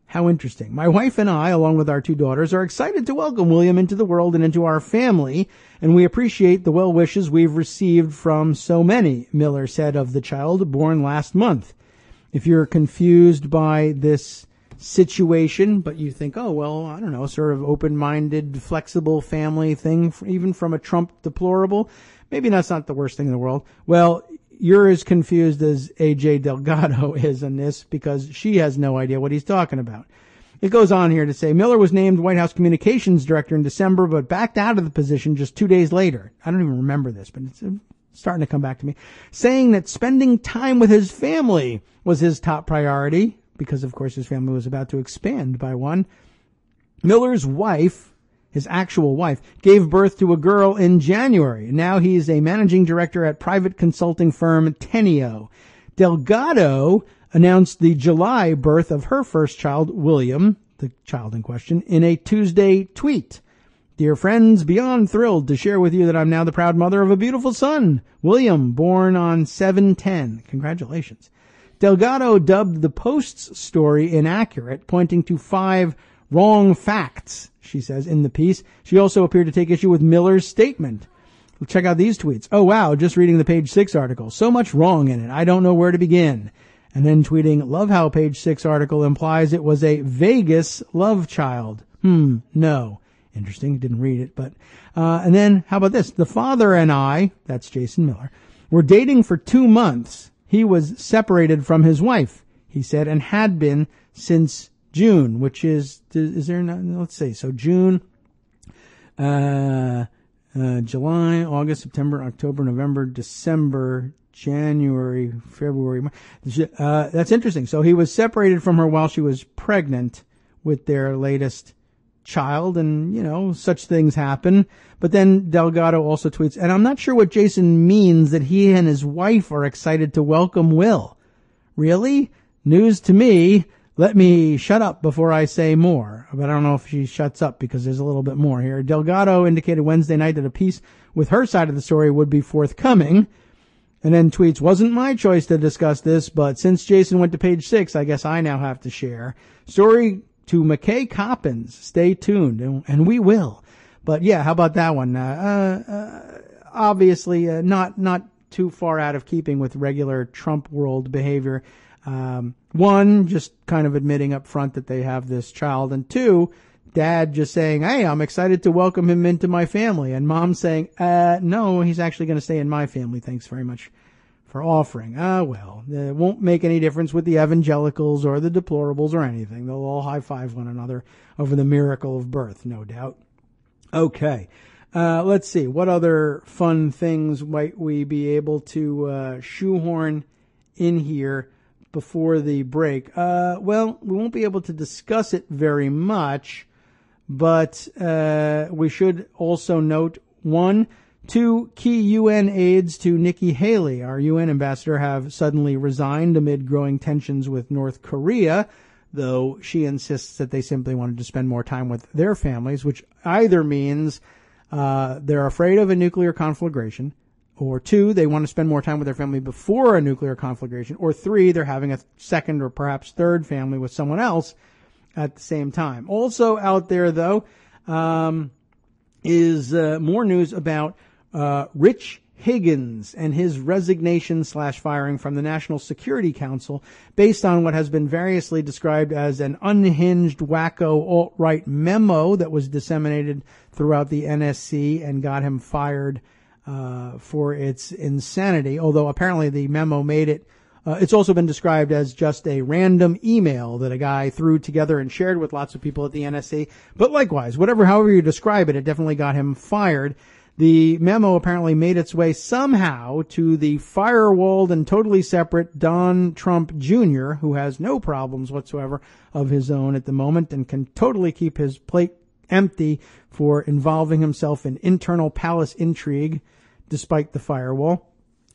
How interesting. My wife and I, along with our 2 daughters, are excited to welcome William into the world and into our family, and we appreciate the well wishes we've received from so many, Miller said of the child born last month. If you're confused by this situation, but you think, oh, well, I don't know, sort of open-minded, flexible family thing, even from a Trump deplorable, maybe that's not the worst thing in the world. Well, you're as confused as A.J. Delgado is on this because she has no idea what he's talking about. It goes on here to say Miller was named White House Communications Director in December, but backed out of the position just 2 days later. I don't even remember this, but it's starting to come back to me, saying that spending time with his family was his top priority because, of course, his family was about to expand by one. Miller's wife, his actual wife, gave birth to a girl in January. Now he's a managing director at private consulting firm Teneo. Delgado announced the July birth of her first child, William, the child in question, in a Tuesday tweet. Dear friends, beyond thrilled to share with you that I'm now the proud mother of a beautiful son, William, born on 7/10. Congratulations. Delgado dubbed the Post's story inaccurate, pointing to 5 wrong facts, she says, in the piece. She also appeared to take issue with Miller's statement. Check out these tweets. Oh, wow, just reading the Page 6 article. So much wrong in it. I don't know where to begin. And then tweeting, love how Page 6 article implies it was a Vegas love child. No. Interesting. Didn't read it, but, and then how about this? The father and I, that's Jason Miller, were dating for 2 months. He was separated from his wife, he said, and had been since June, which is there not, let's see, so June, July, August, September, October, November, December, January, February. That's interesting. So he was separated from her while she was pregnant with their latest child, and, such things happen. But then Delgado also tweets, and I'm not sure what Jason means that he and his wife are excited to welcome Will. Really? News to me. Let me shut up before I say more. But I don't know if she shuts up because there's a little bit more here. Delgado indicated Wednesday night that a piece with her side of the story would be forthcoming. And then tweets, wasn't my choice to discuss this, but since Jason went to page 6, I guess I now have to share. Story to McKay Coppins. Stay tuned, and we will. But yeah, how about that one? Obviously, not too far out of keeping with regular Trump world behavior. One, just kind of admitting up front that they have this child, and two, dad just saying, hey, I'm excited to welcome him into my family, and mom saying, no, he's actually going to stay in my family. Thanks very much for offering. Well, it won't make any difference with the evangelicals or the deplorables or anything. They'll all high-five one another over the miracle of birth, no doubt. Okay. Let's see. What other fun things might we be able to shoehorn in here before the break? Well, we won't be able to discuss it very much, but we should also note, 2 key UN aides to Nikki Haley, our UN ambassador, have suddenly resigned amid growing tensions with North Korea, though she insists that they simply wanted to spend more time with their families, which either means they're afraid of a nuclear conflagration, or 2, they want to spend more time with their family before a nuclear conflagration, or 3, they're having a second or perhaps third family with someone else at the same time. Also out there, though, is more news about Rich Higgins and his resignation/firing from the National Security Council based on what has been variously described as an unhinged, wacko, alt-right memo that was disseminated throughout the NSC and got him fired for its insanity, although apparently the memo made it. It's also been described as just a random email that a guy threw together and shared with lots of people at the NSC. But likewise, however you describe it, it definitely got him fired. The memo apparently made its way somehow to the firewalled and totally separate Don Trump Jr., who has no problems whatsoever of his own at the moment and can totally keep his plate empty for involving himself in internal palace intrigue despite the firewall.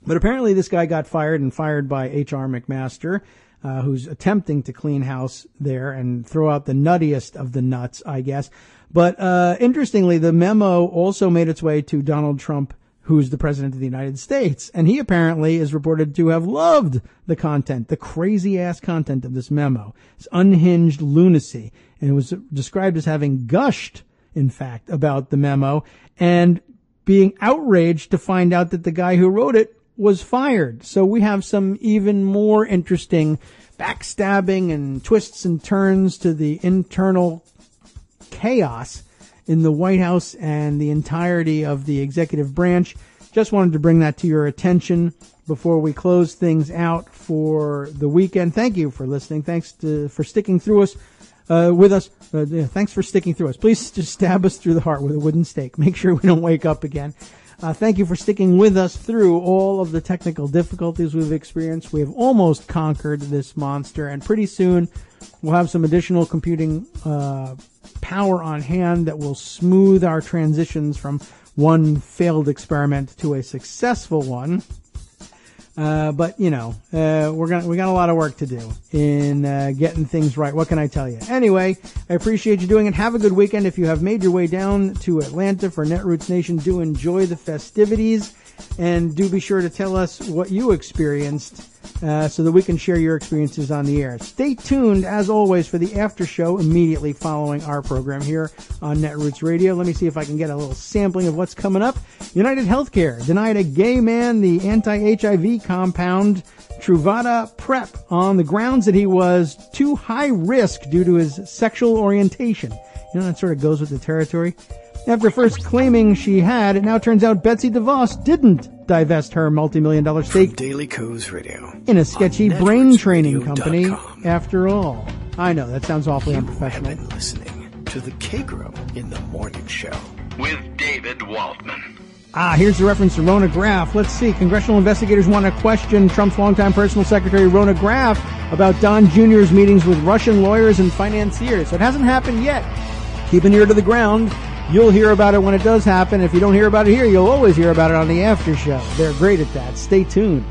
But apparently this guy got fired by H.R. McMaster, who's attempting to clean house there and throw out the nuttiest of the nuts, I guess. But interestingly, the memo also made its way to Donald Trump, who's the president of the United States. And he apparently is reported to have loved the content, the crazy-ass content of this memo. It's unhinged lunacy. And it was described as having gushed, in fact, about the memo and being outraged to find out that the guy who wrote it was fired. So we have some even more interesting backstabbing and twists and turns to the internal chaos in the White House and the entirety of the executive branch. Just wanted to bring that to your attention before we close things out for the weekend. Thank you for listening. Thanks for sticking through us. Thanks for sticking through us. Please just stab us through the heart with a wooden stake. Make sure we don't wake up again. Thank you for sticking with us through all of the technical difficulties we've experienced. We have almost conquered this monster, and pretty soon we'll have some additional computing power on hand that will smooth our transitions from one failed experiment to a successful one. But we got a lot of work to do in getting things right. What can I tell you? Anyway, I appreciate you doing it. Have a good weekend. If you have made your way down to Atlanta for Netroots Nation, do enjoy the festivities, and do be sure to tell us what you experienced so that we can share your experiences on the air. Stay tuned, as always, for the after show immediately following our program here on Netroots Radio. Let me see if I can get a little sampling of what's coming up. United Healthcare denied a gay man the anti-HIV compound Truvada PrEP on the grounds that he was too high risk due to his sexual orientation. That sort of goes with the territory. After first claiming she had, it now turns out Betsy DeVos didn't divest her multi-million-dollar stake Daily Coos Radio in a sketchy brain training company after all. I know, that sounds awfully unprofessional. You have been listening to the Kagro in the Morning Show with David Waldman. Here's the reference to Rona Graff. Let's see. Congressional investigators want to question Trump's longtime personal secretary, Rona Graff, about Don Jr.'s meetings with Russian lawyers and financiers. So it hasn't happened yet. Keep an ear to the ground. You'll hear about it when it does happen. If you don't hear about it here, you'll always hear about it on the after show. They're great at that. Stay tuned.